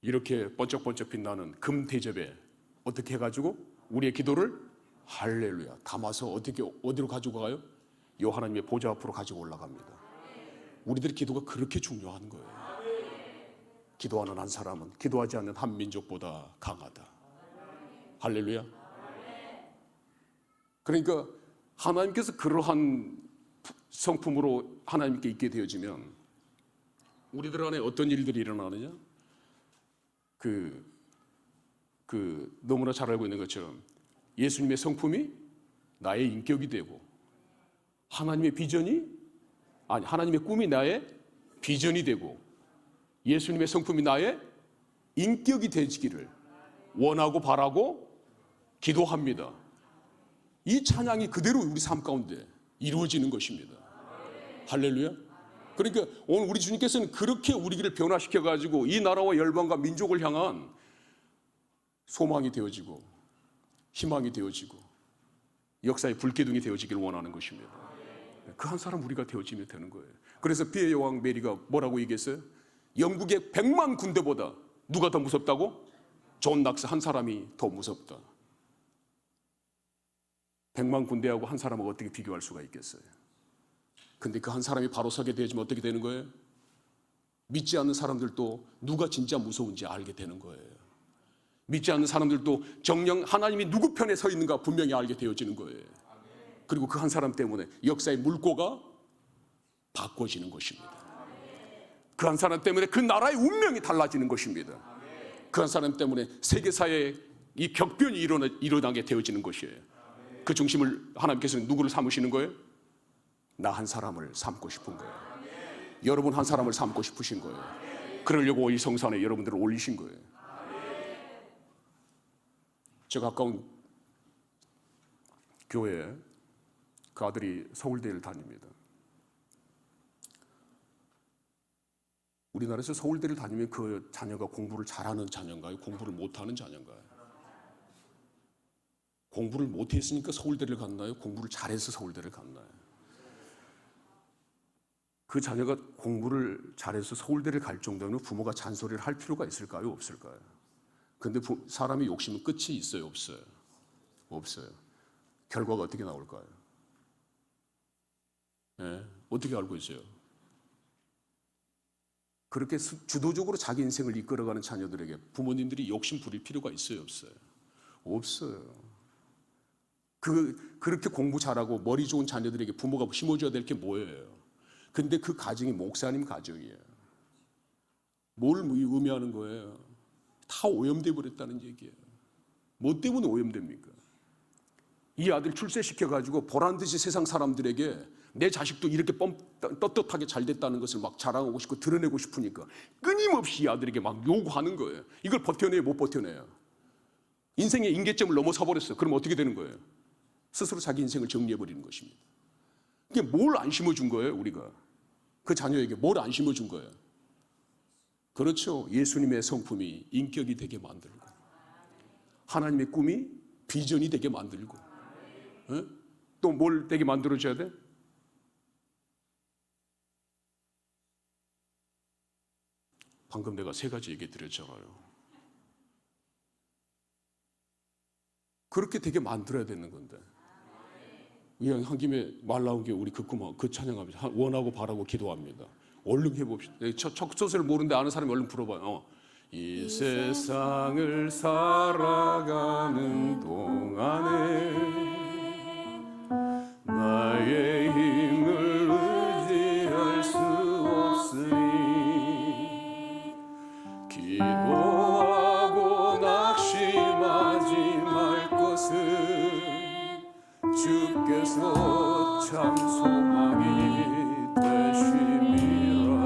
이렇게 번쩍번쩍 빛나는 금 대접에 어떻게 해가지고 우리의 기도를 할렐루야 담아서 어디로 가지고 가요? 요 하나님의 보좌 앞으로 가지고 올라갑니다. 우리들의 기도가 그렇게 중요한 거예요. 기도하는 한 사람은 기도하지 않는 한 민족보다 강하다. 할렐루야. 그러니까 하나님께서 그러한 성품으로 하나님께 있게 되어지면 우리들 안에 어떤 일들이 일어나느냐? 너무나 잘 알고 있는 것처럼 예수님의 성품이 나의 인격이 되고 하나님의 꿈이 나의 비전이 되고 예수님의 성품이 나의 인격이 되지기를 원하고 바라고 기도합니다. 이 찬양이 그대로 우리 삶 가운데 이루어지는 것입니다. 할렐루야. 그러니까 오늘 우리 주님께서는 그렇게 우리를 변화시켜가지고 이 나라와 열방과 민족을 향한 소망이 되어지고 희망이 되어지고 역사의 불기둥이 되어지기를 원하는 것입니다. 그 한 사람 우리가 되어지면 되는 거예요. 그래서 비의 여왕 메리가 뭐라고 얘기했어요? 영국의 100만 군대보다 누가 더 무섭다고? 존 낙스 한 사람이 더 무섭다. 100만 군대하고 한 사람하고 어떻게 비교할 수가 있겠어요? 근데 그 한 사람이 바로 서게 되어지면 어떻게 되는 거예요? 믿지 않는 사람들도 누가 진짜 무서운지 알게 되는 거예요. 믿지 않는 사람들도 정녕 하나님이 누구 편에 서 있는가 분명히 알게 되어지는 거예요. 그리고 그 한 사람 때문에 역사의 물꼬가 바꿔지는 것입니다. 그 한 사람 때문에 그 나라의 운명이 달라지는 것입니다. 그 한 사람 때문에 세계사에 이 격변이 일어나게 되어지는 것이에요. 그 중심을 하나님께서는 누구를 삼으시는 거예요? 나 한 사람을 삼고 싶은 거예요. 여러분 한 사람을 삼고 싶으신 거예요. 그러려고 이 성산에 여러분들을 올리신 거예요. 저 가까운 교회에 그 아들이 서울대를 다닙니다. 우리나라에서 서울대를 다니면 그 자녀가 공부를 잘하는 자녀인가요? 공부를 못하는 자녀인가요? 공부를 못했으니까 서울대를 갔나요? 공부를 잘해서 서울대를 갔나요? 그 자녀가 공부를 잘해서 서울대를 갈 정도면 부모가 잔소리를 할 필요가 있을까요? 없을까요? 근데 사람이 욕심은 끝이 있어요? 없어요? 없어요. 결과가 어떻게 나올까요? 네, 어떻게 알고 있어요? 그렇게 주도적으로 자기 인생을 이끌어가는 자녀들에게 부모님들이 욕심 부릴 필요가 있어요? 없어요? 없어요. 그렇게 공부 잘하고 머리 좋은 자녀들에게 부모가 심어줘야 될 게 뭐예요? 근데 그 가정이 목사님 가정이에요. 뭘 의미하는 거예요? 다 오염돼 버렸다는 얘기예요. 뭐 때문에 오염됩니까? 이 아들 출세시켜가지고 보란듯이 세상 사람들에게 내 자식도 이렇게 떳떳하게 잘 됐다는 것을 막 자랑하고 싶고 드러내고 싶으니까 끊임없이 이 아들에게 막 요구하는 거예요. 이걸 버텨내요? 못 버텨내요? 인생의 임계점을 넘어서 버렸어요. 그럼 어떻게 되는 거예요? 스스로 자기 인생을 정리해버리는 것입니다. 이게 뭘 안 심어준 거예요, 우리가? 그 자녀에게 뭘 안 심어준 거예요? 그렇죠. 예수님의 성품이 인격이 되게 만들고 하나님의 꿈이 비전이 되게 만들고 또 뭘 되게 만들어줘야 돼? 방금 내가 3가지 얘기 드렸잖아요. 그렇게 되게 만들어야 되는 건데 그냥 한 김에 말 나온 게 우리 그 찬양합니다. 원하고 바라고 기도합니다. 얼른 해봅시다. 첫 소설을 모르는데 아는 사람이 얼른 불어봐요. 이 세상을 살아가는 동안에 나의 힘을 의지할 수 없으니 기도하고 낙심하지 말 것은 주께서 참 소망이 되심이라.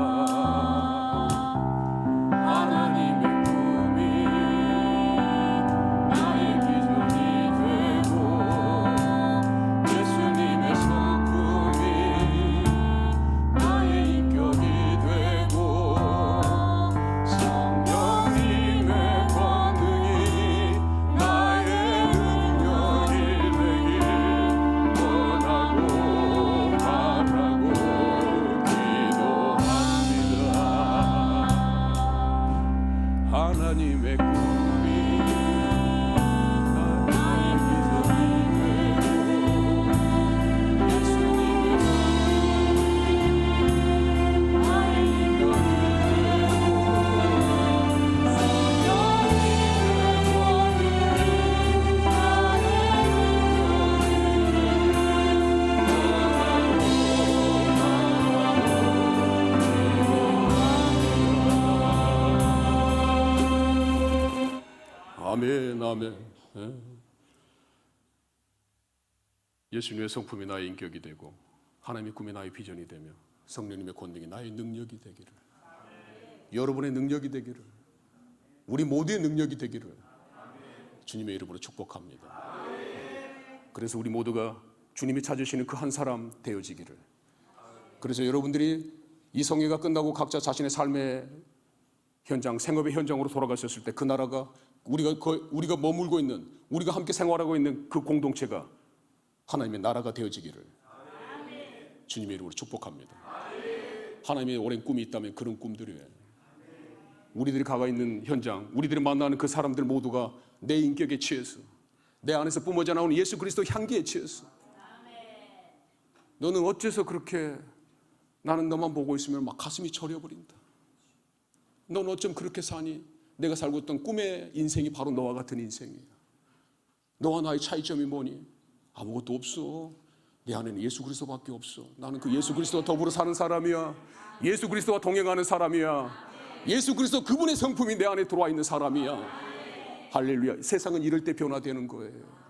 하나님의 꿈이 나의 비전이 되고 예수님의 성품이 아멘, 아멘. 예수님의 성품이 나의 인격이 되고 하나님의 꿈이 나의 비전이 되며 성령님의 권능이 나의 능력이 되기를, 여러분의 능력이 되기를, 우리 모두의 능력이 되기를 주님의 이름으로 축복합니다. 그래서 우리 모두가 주님이 찾으시는 그 한 사람 되어지기를. 그래서 여러분들이 이 성회가 끝나고 각자 자신의 삶의 현장, 생업의 현장으로 돌아가셨을 때 그 나라가 우리가 머물고 있는, 우리가 함께 생활하고 있는 그 공동체가 하나님의 나라가 되어지기를 주님의 이름으로 축복합니다. 하나님의 오랜 꿈이 있다면 그런 꿈들이 우리들이 가가 있는 현장, 우리들이 만나는 그 사람들 모두가 내 인격에 취해서, 내 안에서 뿜어져 나오는 예수 그리스도 향기에 취해서, 너는 어째서 그렇게 나는 너만 보고 있으면 막 가슴이 저려버린다. 넌 어쩜 그렇게 사니? 내가 살고 있던 꿈의 인생이 바로 너와 같은 인생이야. 너와 나의 차이점이 뭐니? 아무것도 없어. 내 안에는 예수 그리스도밖에 없어. 나는 그 예수 그리스도와 더불어 사는 사람이야. 예수 그리스도와 동행하는 사람이야. 예수 그리스도 그분의 성품이 내 안에 들어와 있는 사람이야. 할렐루야. 세상은 이럴 때 변화되는 거예요.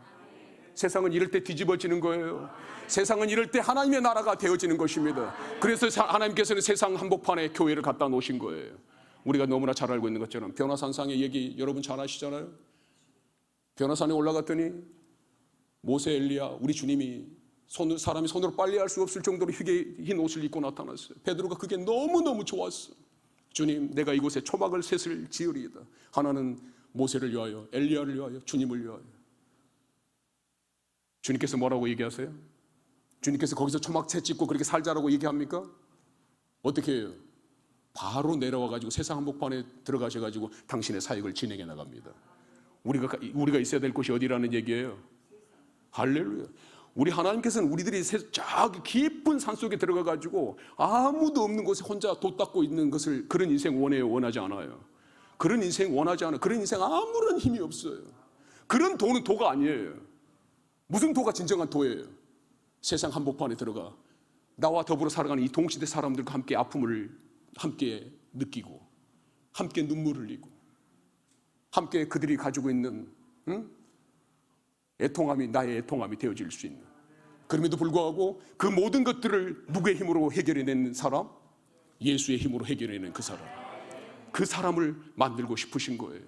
세상은 이럴 때 뒤집어지는 거예요. 세상은 이럴 때 하나님의 나라가 되어지는 것입니다. 그래서 하나님께서는 세상 한복판에 교회를 갖다 놓으신 거예요. 우리가 너무나 잘 알고 있는 것처럼 변화산상의 얘기 여러분 잘 아시잖아요. 변화산에 올라갔더니 모세, 엘리야, 우리 주님이 사람이 손으로 빨래할 수 없을 정도로 흰 옷을 입고 나타났어요. 베드로가 그게 너무너무 좋았어. 주님, 내가 이곳에 초막을 셋을 지으리이다. 하나는 모세를 위하여, 엘리야를 위하여, 주님을 위하여. 주님께서 뭐라고 얘기하세요? 주님께서 거기서 초막 셋 짓고 그렇게 살자라고 얘기합니까? 어떻게 해요? 바로 내려와가지고 세상 한복판에 들어가셔가지고 당신의 사역을 진행해 나갑니다. 우리가 있어야 될 곳이 어디라는 얘기예요? 할렐루야. 우리 하나님께서는 우리들이 저기 깊은 산속에 들어가가지고 아무도 없는 곳에 혼자 돛 닦고 있는 것을, 그런 인생 원해요? 원하지 않아요? 그런 인생 원하지 않아요. 그런 인생 아무런 힘이 없어요. 그런 도는 도가 아니에요. 무슨 도가 진정한 도예요? 세상 한복판에 들어가 나와 더불어 살아가는 이 동시대 사람들과 함께 아픔을 함께 느끼고, 함께 눈물을 흘리고, 함께 그들이 가지고 있는 애통함이 나의 애통함이 되어질 수 있는, 그럼에도 불구하고 그 모든 것들을 누구의 힘으로 해결해내는 사람? 예수의 힘으로 해결해내는 그 사람. 그 사람을 만들고 싶으신 거예요.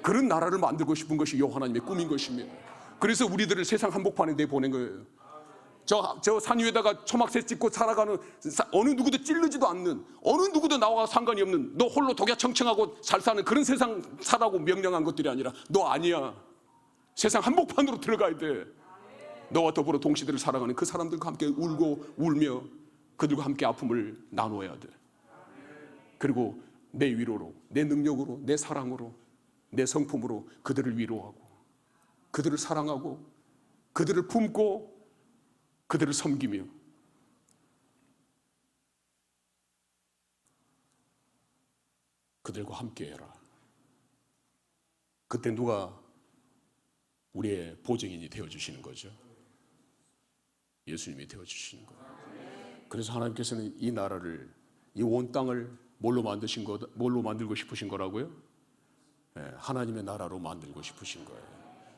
그런 나라를 만들고 싶은 것이 여호와 하나님의 꿈인 것입니다. 그래서 우리들을 세상 한복판에 내보낸 거예요. 저 산 위에다가 초막셋 짓고 살아가는, 어느 누구도 찔르지도 않는, 어느 누구도 나와 상관이 없는, 너 홀로 독야청청하고 잘 사는 그런 세상 사라고 명령한 것들이 아니라, 너 아니야. 세상 한복판으로 들어가야 돼. 너와 더불어 동시대를 살아가는 그 사람들과 함께 울고 울며 그들과 함께 아픔을 나눠야 돼. 그리고 내 위로로, 내 능력으로, 내 사랑으로, 내 성품으로 그들을 위로하고, 그들을 사랑하고, 그들을 품고, 그들을 섬기며, 그들과 함께 해라. 그때 누가 우리의 보증인이 되어주시는 거죠? 예수님이 되어주시는 거예요. 그래서 하나님께서는 이 나라를, 이 온 땅을 뭘로 만들고 싶으신 거라고요? 네, 하나님의 나라로 만들고 싶으신 거예요.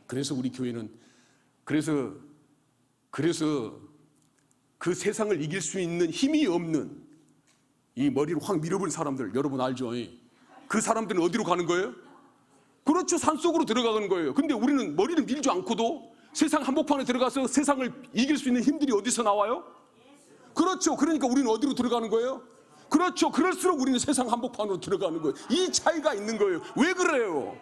그래서 우리 교회는, 그래서 그 세상을 이길 수 있는 힘이 없는 이 머리를 확 밀어버린 사람들, 여러분 알죠? 그 사람들은 어디로 가는 거예요? 그렇죠, 산속으로 들어가는 거예요. 근데 우리는 머리를 밀지 않고도 세상 한복판에 들어가서 세상을 이길 수 있는 힘들이 어디서 나와요? 그렇죠. 그러니까 우리는 어디로 들어가는 거예요? 그렇죠. 그럴수록 우리는 세상 한복판으로 들어가는 거예요. 이 차이가 있는 거예요. 왜 그래요?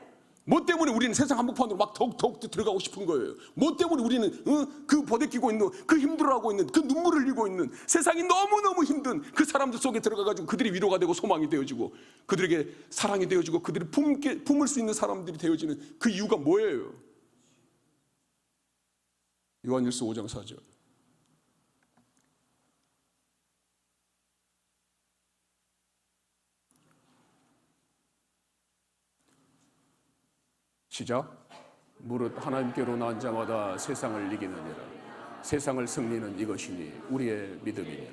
뭐 때문에 우리는 세상 한복판으로 막 더욱 들어가고 싶은 거예요? 뭐 때문에 우리는 그 버벅이고 있는, 그 힘들어하고 있는, 그 눈물을 흘리고 있는, 세상이 너무너무 힘든 그 사람들 속에 들어가가지고 그들이 위로가 되고 소망이 되어지고, 그들에게 사랑이 되어지고, 그들이 품을 수 있는 사람들이 되어지는 그 이유가 뭐예요? 요한일서 5장 4절. 시작. 무릇 하나님께로 나온 자마다 세상을 이기느니라. 세상을 승리는 이것이니 우리의 믿음이니라.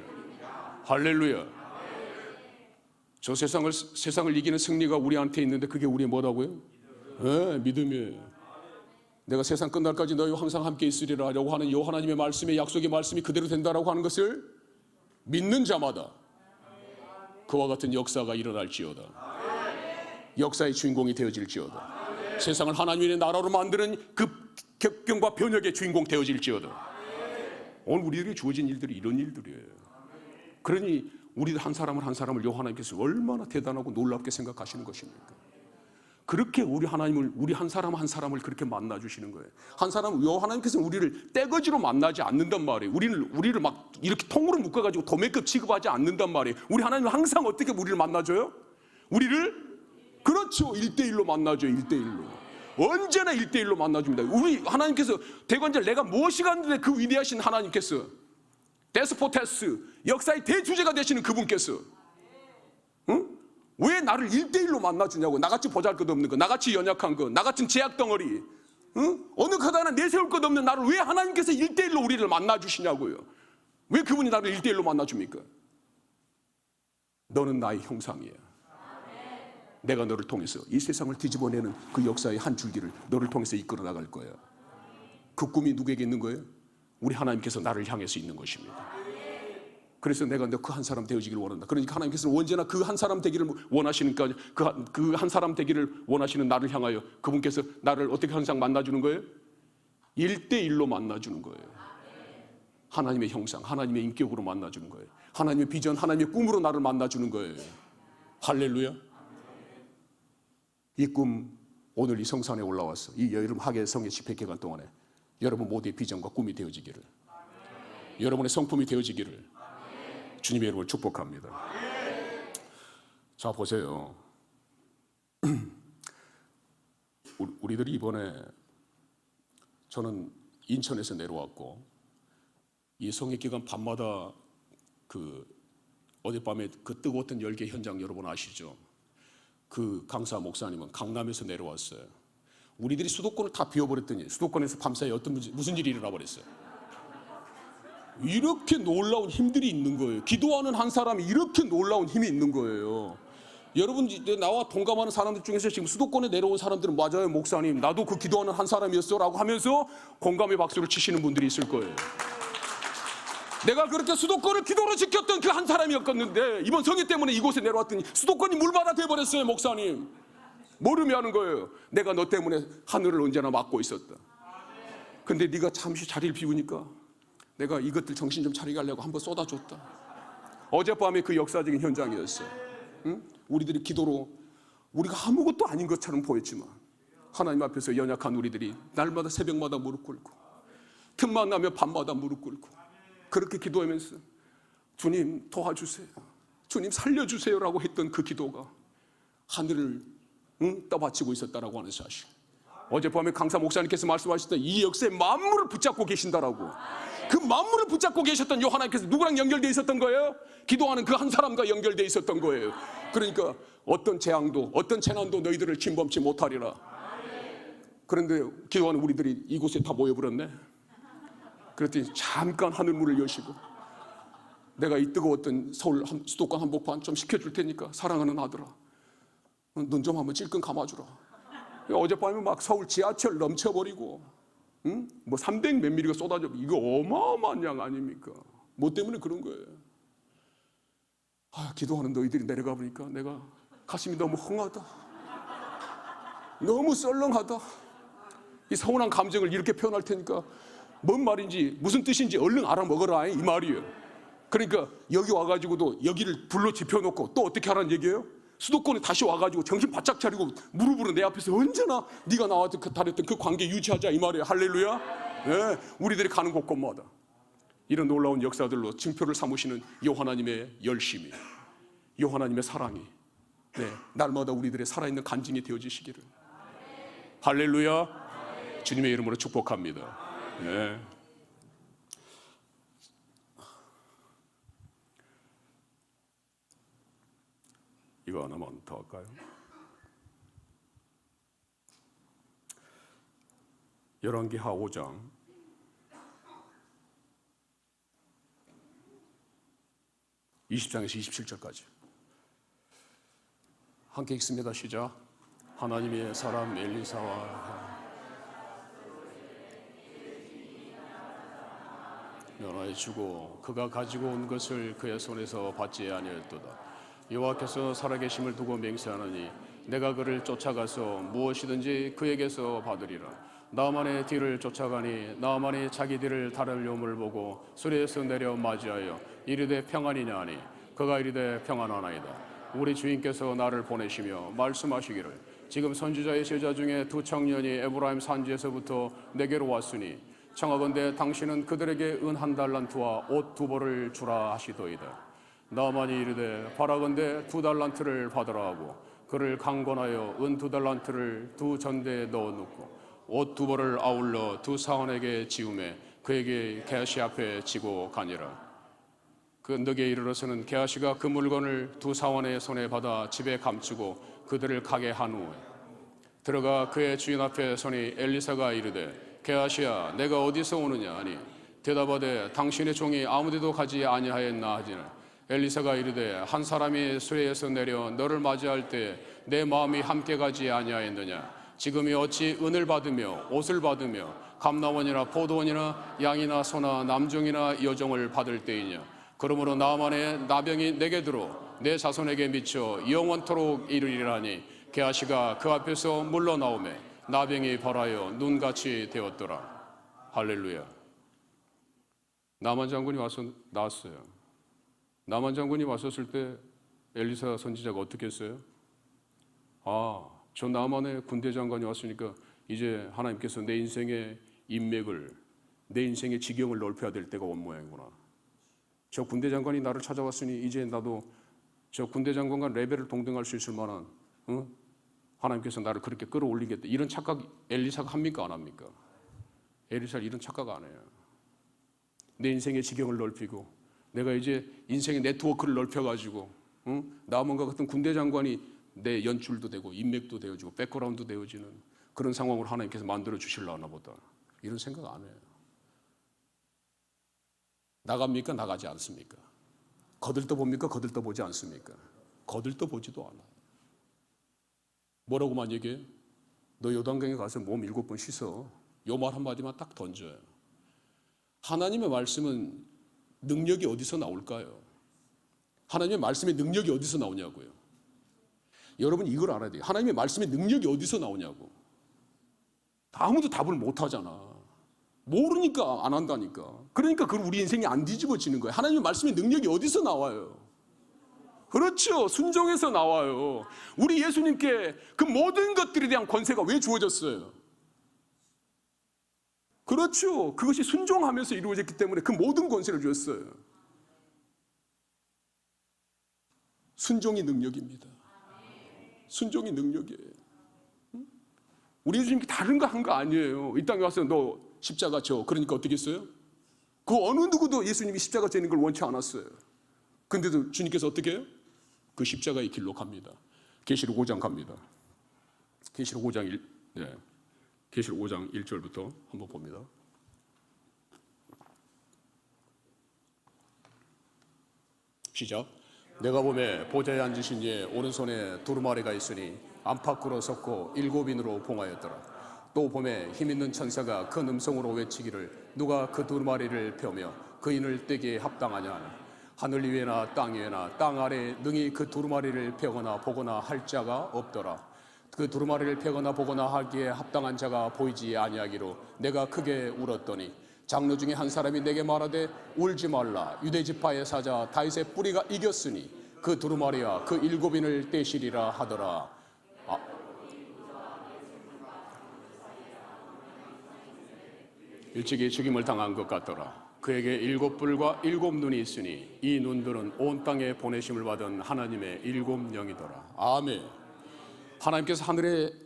할렐루야. 저 세상을 이기는 승리가 우리한테 있는데 그게 우리의 뭐라고요? 네, 믿음이에요. 내가 세상 끝날까지 너희와 항상 함께 있으리라 라고 하는 요 하나님의 말씀의 약속의 말씀이 그대로 된다라고 하는 것을 믿는 자마다 그와 같은 역사가 일어날지어다. 역사의 주인공이 되어질지어다. 세상을 하나님의 나라로 만드는 그 격변과 변혁의 주인공 되어질지어다. 오늘 우리에게 주어진 일들이 이런 일들이에요. 그러니 우리들 한 사람을 한 사람을 요 하나님께서 얼마나 대단하고 놀랍게 생각하시는 것입니까? 그렇게 우리 하나님을, 우리 한 사람 한 사람을 그렇게 만나주시는 거예요. 한 사람, 요 하나님께서는 우리를 떼거지로 만나지 않는단 말이에요. 우리를 막 이렇게 통으로 묶어가지고 도매급 취급하지 않는단 말이에요. 우리 하나님은 항상 어떻게 우리를 만나줘요? 우리를, 그렇죠. 1대1로 만나줘요. 1대1로. 언제나 1대1로 만나줍니다. 우리 하나님께서 대관절 내가 무엇이 갔는데 그 위대하신 하나님께서 데스포테스, 역사의 대주제가 되시는 그분께서, 응? 왜 나를 1대1로 만나주냐고. 나같이 보잘것없는 거, 나같이 연약한 거, 나같은 제약덩어리, 응? 어느 것 하나 내세울 것 없는 나를 왜 하나님께서 1대1로 우리를 만나주시냐고요. 왜 그분이 나를 1대1로 만나줍니까? 너는 나의 형상이야. 내가 너를 통해서 이 세상을 뒤집어내는 그 역사의 한 줄기를 너를 통해서 이끌어 나갈 거야. 그 꿈이 누구에게 있는 거예요? 우리 하나님께서 나를 향해서 있는 것입니다. 그래서 내가 너 그 한 사람 되어지기를 원한다. 그러니까 하나님께서는 언제나 그 한 사람 되기를 원하시니까 그 한 사람 되기를 원하시는 나를 향하여 그분께서 나를 어떻게 항상 만나주는 거예요? 1대1로 만나주는 거예요. 하나님의 형상, 하나님의 인격으로 만나주는 거예요. 하나님의 비전, 하나님의 꿈으로 나를 만나주는 거예요. 할렐루야. 이 꿈 오늘 이 성산에 올라와서 이 여름 학예 성의 집회 기간 동안에 여러분 모두의 비전과 꿈이 되어지기를, 여러분의 성품이 되어지기를 주님의 이름으로 축복합니다. 자, 보세요. 우리들이 이번에, 저는 인천에서 내려왔고 이 성의 기간 밤마다 그 어젯밤에 그 뜨거웠던 열개 현장 여러분 아시죠? 그 강사 목사님은 강남에서 내려왔어요. 우리들이 수도권을 다 비워버렸더니 수도권에서 밤사이에 무슨 일이 일어나 버렸어요. 이렇게 놀라운 힘들이 있는 거예요. 기도하는 한 사람이 이렇게 놀라운 힘이 있는 거예요. 여러분, 나와 동감하는 사람들 중에서 지금 수도권에 내려온 사람들은 맞아요, 목사님, 나도 그 기도하는 한 사람이었어 라고 하면서 공감의 박수를 치시는 분들이 있을 거예요. 내가 그렇게 수도권을 기도로 지켰던 그 한 사람이었겠는데 이번 성의 때문에 이곳에 내려왔더니 수도권이 물바다 돼버렸어요. 목사님, 모르며 하는 거예요. 내가 너 때문에 하늘을 언제나 막고 있었다. 근데 네가 잠시 자리를 비우니까 내가 이것들 정신 좀 차리게 하려고 한번 쏟아줬다. 어젯밤에 그 역사적인 현장이었어요. 응? 우리들이 기도로 우리가 아무것도 아닌 것처럼 보였지만 하나님 앞에서 연약한 우리들이 날마다 새벽마다 무릎 꿇고 틈만 나면 밤마다 무릎 꿇고 그렇게 기도하면서 주님 도와주세요, 주님 살려주세요라고 했던 그 기도가 하늘을 떠받치고 있었다라고 하는 사실. 어젯밤에 강사 목사님께서 말씀하셨던 이 역사의 만물을 붙잡고 계신다라고. 그 만물을 붙잡고 계셨던 요 하나님께서 누구랑 연결되어 있었던 거예요? 기도하는 그 한 사람과 연결되어 있었던 거예요. 그러니까 어떤 재앙도 어떤 재난도 너희들을 침범치 못하리라. 그런데 기도하는 우리들이 이곳에 다 모여버렸네. 그랬더니 잠깐 하늘문을 여시고 내가 이 뜨거웠던 서울 수도권 한복판 좀 식혀줄 테니까 사랑하는 아들아, 눈 좀 한번 찔끔 감아주라. 어젯밤에 막 서울 지하철 넘쳐버리고 뭐 300 몇 미리가 쏟아져. 이거 어마어마한 양 아닙니까? 뭐 때문에 그런 거예요. 기도하는 너희들이 내려가 보니까 내가 가슴이 너무 흥하다, 너무 썰렁하다. 이 서운한 감정을 이렇게 표현할 테니까 뭔 말인지 무슨 뜻인지 얼른 알아먹어라 이 말이에요. 그러니까 여기 와가지고도 여기를 불러 지펴놓고 또 어떻게 하라는 얘기예요? 수도권에 다시 와가지고 정신 바짝 차리고 무릎으로 내 앞에서 언제나 네가 나와 다녔던 그 관계 유지하자 이 말이에요. 할렐루야. 네, 우리들이 가는 곳곳마다 이런 놀라운 역사들로 증표를 삼으시는 요 하나님의 열심이, 요 하나님의 사랑이, 네, 날마다 우리들의 살아있는 간증이 되어지시기를. 할렐루야. 주님의 이름으로 축복합니다. 네. 이거 하나만 더 할까요? 열왕기하 5장 20장에서 27절까지 함께 읽습니다. 시작. 하나님의 사람 엘리사와 면하여 주고 그가 가지고 온 것을 그의 손에서 받지 아니하였도다. 여호와께서 살아계심을 두고 맹세하노니 내가 그를 쫓아가서 무엇이든지 그에게서 받으리라. 나만의 뒤를 쫓아가니 나만이 자기 뒤를 달려옴을 보고 수레에서 내려 맞이하여 이르되 평안이냐 하니 그가 이르되 평안하나이다. 우리 주인께서 나를 보내시며 말씀하시기를 지금 선지자의 제자 중에 두 청년이 에브라임 산지에서부터 내게로 왔으니 청하건대 당신은 그들에게 은 1달란트와 옷 2벌을 주라 하시더이다. 나만이 이르되 바라건대 2달란트를 받으라 하고 그를 강권하여 은 2달란트를 두 전대에 넣어 놓고 옷 2벌을 아울러 두 사원에게 지우매 그에게 게하시 앞에 지고 가니라. 그 언덕에 이르러서는 게하시가 그 물건을 두 사원의 손에 받아 집에 감추고 그들을 가게 한 후에 들어가 그의 주인 앞에 서니 엘리사가 이르되 게하시야 내가 어디서 오느냐 하니 대답하되 당신의 종이 아무데도 가지 아니하였나 하지는 엘리사가 이르되 한 사람이 수레에서 내려 너를 맞이할 때 내 마음이 함께 가지 아니하였느냐. 지금이 어찌 은을 받으며 옷을 받으며 감나원이나 포도원이나 양이나 소나 남종이나 여종을 받을 때이냐. 그러므로 나만의 나병이 내게 들어 내 자손에게 미쳐 영원토록 이르리라니 게하시가 그 앞에서 물러나오매 나병이 벌하여 눈같이 되었더라. 할렐루야. 나만 장군이 나왔어요. 나만 장군이 왔었을 때 엘리사 선지자가 어떻게 했어요? 저 나만의 군대 장관이 왔으니까 이제 하나님께서 내 인생의 인맥을, 내 인생의 지경을 넓혀야 될 때가 온 모양이구나. 저 군대 장관이 나를 찾아왔으니 이제 나도 저 군대 장관과 레벨을 동등할 수 있을 만한 하나님께서 나를 그렇게 끌어올리겠다. 이런 착각 엘리사가 합니까 안 합니까? 엘리사가 이런 착각 안 해요. 내 인생의 지경을 넓히고 내가 이제 인생의 네트워크를 넓혀가지고 나만과 같은 군대 장관이 내 연출도 되고 인맥도 되어지고 백그라운드 되어지는 그런 상황으로 하나님께서 만들어 주실라나 보다. 이런 생각 안 해요. 나갑니까? 나가지 않습니까? 거들떠 봅니까? 거들떠 보지 않습니까? 거들떠 보지도 않아요. 뭐라고만 얘기해요? 너 요단강에 가서 몸 7번 씻어. 요 말 한마디만 딱 던져요. 하나님의 말씀은 능력이 어디서 나올까요? 하나님의 말씀의 능력이 어디서 나오냐고요. 여러분 이걸 알아야 돼요. 하나님의 말씀의 능력이 어디서 나오냐고. 아무도 답을 못 하잖아. 모르니까 안 한다니까. 그러니까 우리 인생이 안 뒤집어지는 거예요. 하나님의 말씀의 능력이 어디서 나와요? 그렇죠. 순종에서 나와요. 우리 예수님께 그 모든 것들에 대한 권세가 왜 주어졌어요? 그렇죠. 그것이 순종하면서 이루어졌기 때문에 그 모든 권세를 주었어요. 순종이 능력입니다. 순종이 능력이에요. 우리 예수님께 다른 거 한 거 아니에요. 이 땅에 와서 너 십자가 져. 그러니까 어떻게 했어요? 그 어느 누구도 예수님이 십자가 지는 걸 원치 않았어요. 근데도 주님께서 어떻게 해요? 그 십자가의 길로 갑니다. 계시록 5장 갑니다. 계시록 5장 1절부터 한번 봅니다. 시작. 내가 보매 보좌에 앉으신 이의 오른손에 두루마리가 있으니 안팎으로 섰고 7인으로 봉하였더라. 또 보매 힘있는 천사가 큰 음성으로 외치기를 누가 그 두루마리를 펴며 그 인을 떼기에 합당하냐 하나. 하늘 위에나 땅 위에나 땅 아래에 능히 그 두루마리를 펴거나 보거나 할 자가 없더라. 그 두루마리를 펴거나 보거나 하기에 합당한 자가 보이지 아니하기로 내가 크게 울었더니 장로 중에 한 사람이 내게 말하되 울지 말라. 유대 지파의 사자 다윗의 뿌리가 이겼으니 그 두루마리와 그 7인을 떼시리라 하더라. 일찍이 죽임을 당한 것 같더라. 그에게 7뿔과 7눈이 있으니 이 눈들은 온 땅에 보내심을 받은 하나님의 7영이더라. 아멘. 하나님께서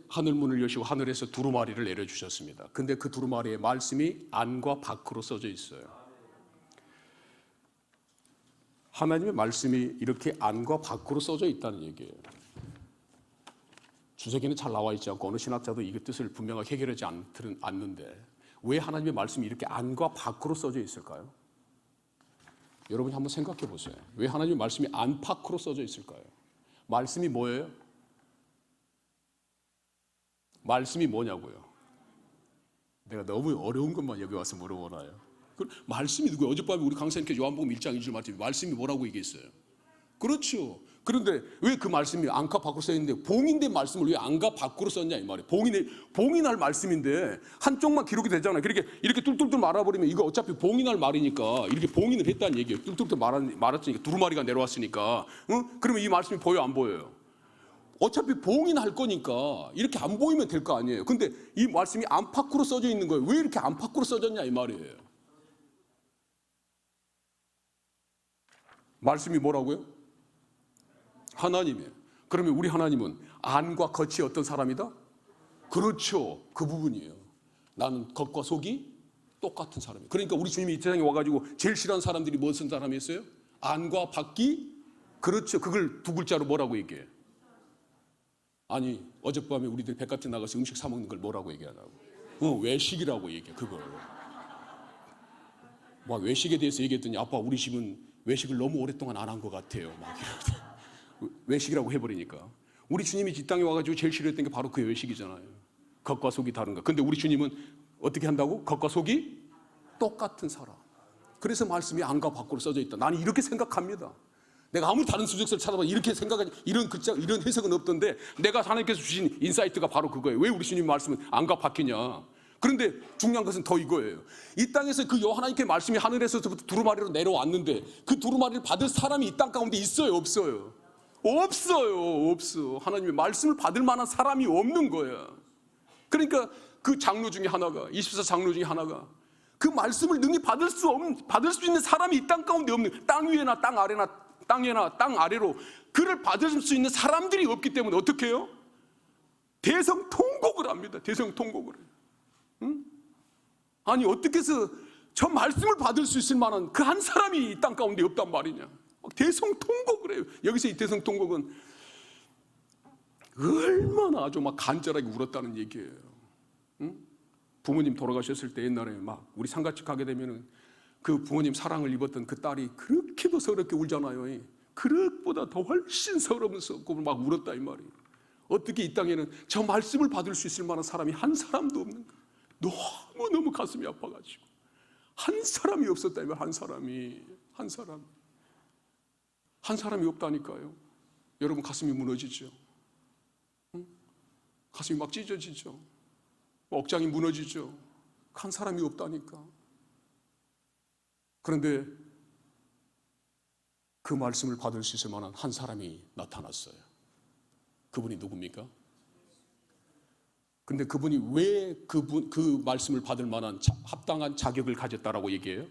하늘문을 여시고 하늘에서 두루마리를 내려주셨습니다. 근데 그 두루마리의 말씀이 안과 밖으로 써져 있어요. 하나님의 말씀이 이렇게 안과 밖으로 써져 있다는 얘기예요. 주석에는 잘 나와 있지 않고 어느 신학자도 이 뜻을 분명하게 해결하지 않는데 왜 하나님의 말씀이 이렇게 안과 밖으로 써져 있을까요? 여러분이 한번 생각해 보세요. 왜 하나님의 말씀이 안팎으로 써져 있을까요? 말씀이 뭐예요? 말씀이 뭐냐고요? 내가 너무 어려운 것만 여기 와서 물어보나요? 그 말씀이 누구예요? 어젯밤에 우리 강사님께서 요한복음 1장 1절 말씀이 뭐라고 얘기했어요? 그렇죠. 그런데 왜 그 말씀이 안과 밖으로 써있는데 봉인된 말씀을 왜 안과 밖으로 썼냐 이 말이에요. 봉인할 말씀인데 한쪽만 기록이 되잖아요. 이렇게 뚫뚫뚫 말아버리면 이거 어차피 봉인할 말이니까 이렇게 봉인을 했다는 얘기예요. 뚫뚫뚫 말았으니까 두루마리가 내려왔으니까. 그러면 이 말씀이 보여 안 보여요? 어차피 봉인할 거니까 이렇게 안 보이면 될 거 아니에요. 근데 이 말씀이 안팎으로 써져 있는 거예요. 왜 이렇게 안팎으로 써졌냐 이 말이에요. 말씀이 뭐라고요? 하나님이에요. 그러면 우리 하나님은 안과 겉이 어떤 사람이다? 그렇죠. 그 부분이에요. 나는 겉과 속이 똑같은 사람이에요. 그러니까 우리 주님이 이 세상에 와가지고 제일 싫어하는 사람들이 무슨 사람이었어요? 안과 밖이. 그렇죠. 그걸 두 글자로 뭐라고 얘기해요? 아니 어젯밤에 우리들 백화점 나가서 음식 사 먹는 걸 뭐라고 얘기하냐고. 외식이라고 얘기해. 그걸 막 외식에 대해서 얘기했더니 아빠 우리 집은 외식을 너무 오랫동안 안 한 것 같아요. 막 외식이라고 해버리니까. 우리 주님이 이 땅에 와가지고 제일 싫어했던 게 바로 그 외식이잖아요. 겉과 속이 다른 거. 근데 우리 주님은 어떻게 한다고? 겉과 속이 똑같은 사람. 그래서 말씀이 안과 밖으로 써져 있다. 나는 이렇게 생각합니다. 내가 아무리 다른 수적서를 찾아봐 이렇게 생각하지 이런 글자 이런 해석은 없던데 내가 하나님께서 주신 인사이트가 바로 그거예요. 왜 우리 주님 말씀은 안과 밖이냐? 그런데 중요한 것은 더 이거예요. 이 땅에서 그 하나님께 말씀이 하늘에서부터 두루마리로 내려왔는데 그 두루마리를 받을 사람이 이 땅 가운데 있어요, 없어요? 없어요, 없어. 하나님의 말씀을 받을 만한 사람이 없는 거야. 그러니까 그 장로 중에 하나가 24 장로 중에 하나가 그 말씀을 능히 받을 수 있는 사람이 이 땅 가운데 없는 땅 위에나 땅 아래나 땅에나 땅 아래로 그를 받을 수 있는 사람들이 없기 때문에 어떻게 해요? 대성통곡을 합니다. 대성통곡을 해요. 응? 아니 어떻게 해서 저 말씀을 받을 수 있을 만한 그 한 사람이 이 땅 가운데 없단 말이냐. 대성통곡을 해요. 여기서 이 대성통곡은 얼마나 아주 막 간절하게 울었다는 얘기예요. 응? 부모님 돌아가셨을 때 옛날에 막 우리 상가집 가게 되면은 그 부모님 사랑을 입었던 그 딸이 그렇게도 서럽게 울잖아요. 그릇보다 더 훨씬 서러움스럽고 막 울었다 이 말이에요. 어떻게 이 땅에는 저 말씀을 받을 수 있을 만한 사람이 한 사람도 없는가? 너무너무 가슴이 아파가지고 한 사람이 없었다 이 말. 한 사람이 없다니까요. 여러분 가슴이 무너지죠. 응? 가슴이 막 찢어지죠. 억장이 무너지죠. 한 사람이 없다니까. 그런데 그 말씀을 받을 수 있을 만한 한 사람이 나타났어요. 그분이 누굽니까? 근데 그분이 왜 그 말씀을 받을 만한 합당한 자격을 가졌다라고 얘기해요?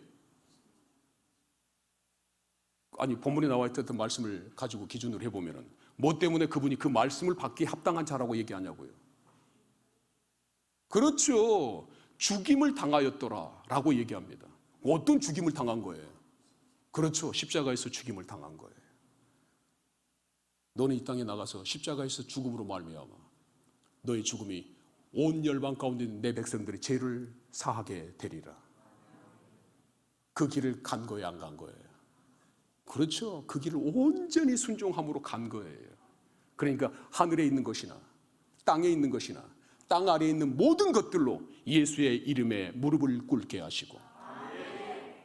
아니 본문에 나와 있던 말씀을 가지고 기준으로 해보면 뭐 때문에 그분이 그 말씀을 받기에 합당한 자라고 얘기하냐고요. 그렇죠. 죽임을 당하였더라 라고 얘기합니다. 어떤 죽임을 당한 거예요? 그렇죠. 십자가에서 죽임을 당한 거예요. 너는 이 땅에 나가서 십자가에서 죽음으로 말미암아 너의 죽음이 온 열방 가운데 있는 내 백성들의 죄를 사하게 되리라. 그 길을 간 거예요, 안 간 거예요? 그렇죠. 그 길을 온전히 순종함으로 간 거예요. 그러니까 하늘에 있는 것이나 땅에 있는 것이나 땅 아래에 있는 모든 것들로 예수의 이름에 무릎을 꿇게 하시고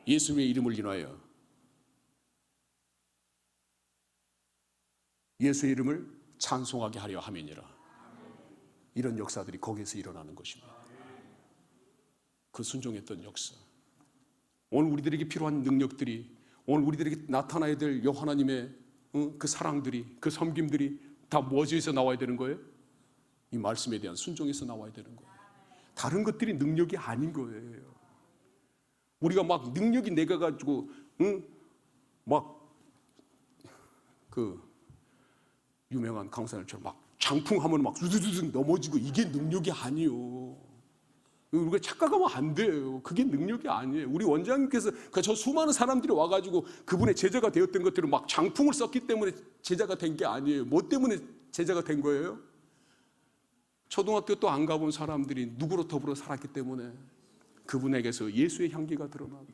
예수의 이름을 인하여 예수의 이름을 찬송하게 하려 함이니라. 이런 역사들이 거기에서 일어나는 것입니다. 그 순종했던 역사. 오늘 우리들에게 필요한 능력들이, 오늘 우리들에게 나타나야 될 하나님의 그 사랑들이, 그 섬김들이 다 무엇에서 나와야 되는 거예요? 이 말씀에 대한 순종에서 나와야 되는 거예요. 다른 것들이 능력이 아닌 거예요. 우리가 막 능력이 내가 가지고 막 그 유명한 강사들처럼 막 장풍하면 막 두두두둑 넘어지고 이게 능력이 아니요. 우리가 착각하면 안 돼요. 그게 능력이 아니에요. 우리 원장님께서 저 수많은 사람들이 와가지고 그분의 제자가 되었던 것들을 막 장풍을 썼기 때문에 제자가 된 게 아니에요. 뭐 때문에 제자가 된 거예요? 초등학교 또 안 가본 사람들이 누구로 더불어 살았기 때문에 그분에게서 예수의 향기가 드러나고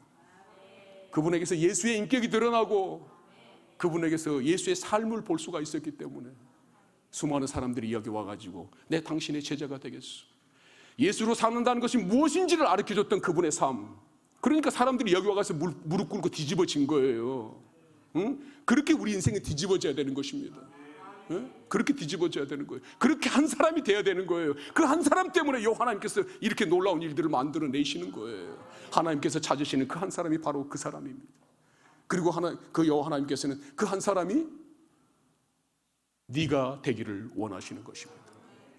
그분에게서 예수의 인격이 드러나고 그분에게서 예수의 삶을 볼 수가 있었기 때문에 수많은 사람들이 여기 와가지고 내 당신의 제자가 되겠소. 예수로 사는다는 것이 무엇인지를 가르쳐줬던 그분의 삶, 그러니까 사람들이 여기 와가서 무릎 꿇고 뒤집어진 거예요. 응? 그렇게 우리 인생이 뒤집어져야 되는 것입니다. 응? 그렇게 뒤집어져야 되는 거예요. 그렇게 한 사람이 돼야 되는 거예요. 그 한 사람 때문에 하나님께서 이렇게 놀라운 일들을 만들어내시는 거예요. 하나님께서 찾으시는 그 한 사람이 바로 그 사람입니다. 그리고 그 하나님께서는 그 한 사람이 네가 되기를 원하시는 것입니다.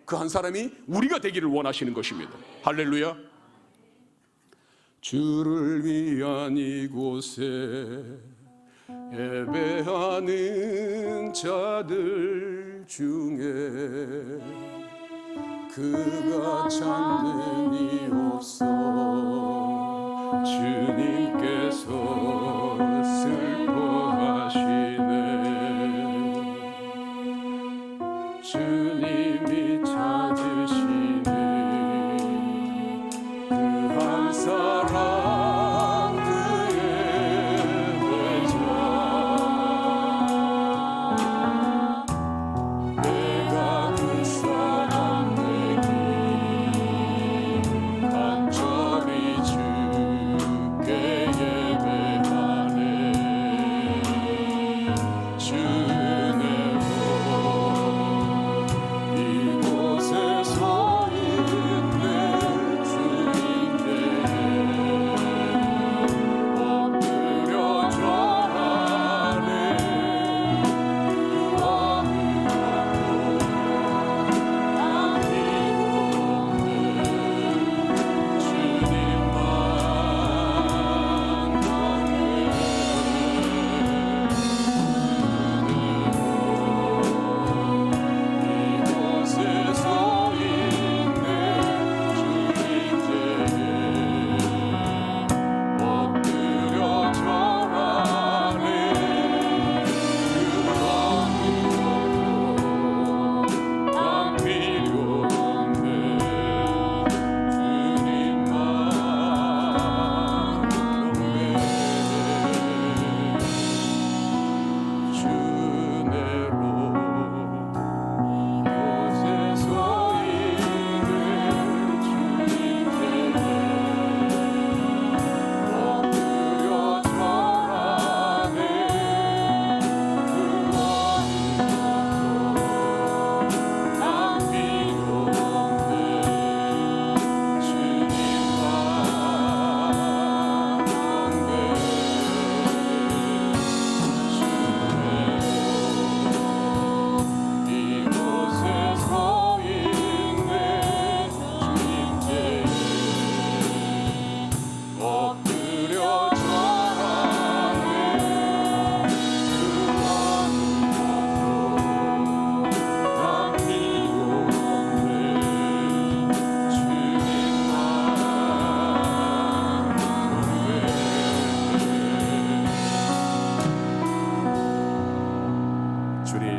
그 한 사람이 우리가 되기를 원하시는 것입니다. 할렐루야. 주를 위한 이곳에 예배하는 자들 중에 그가 찾는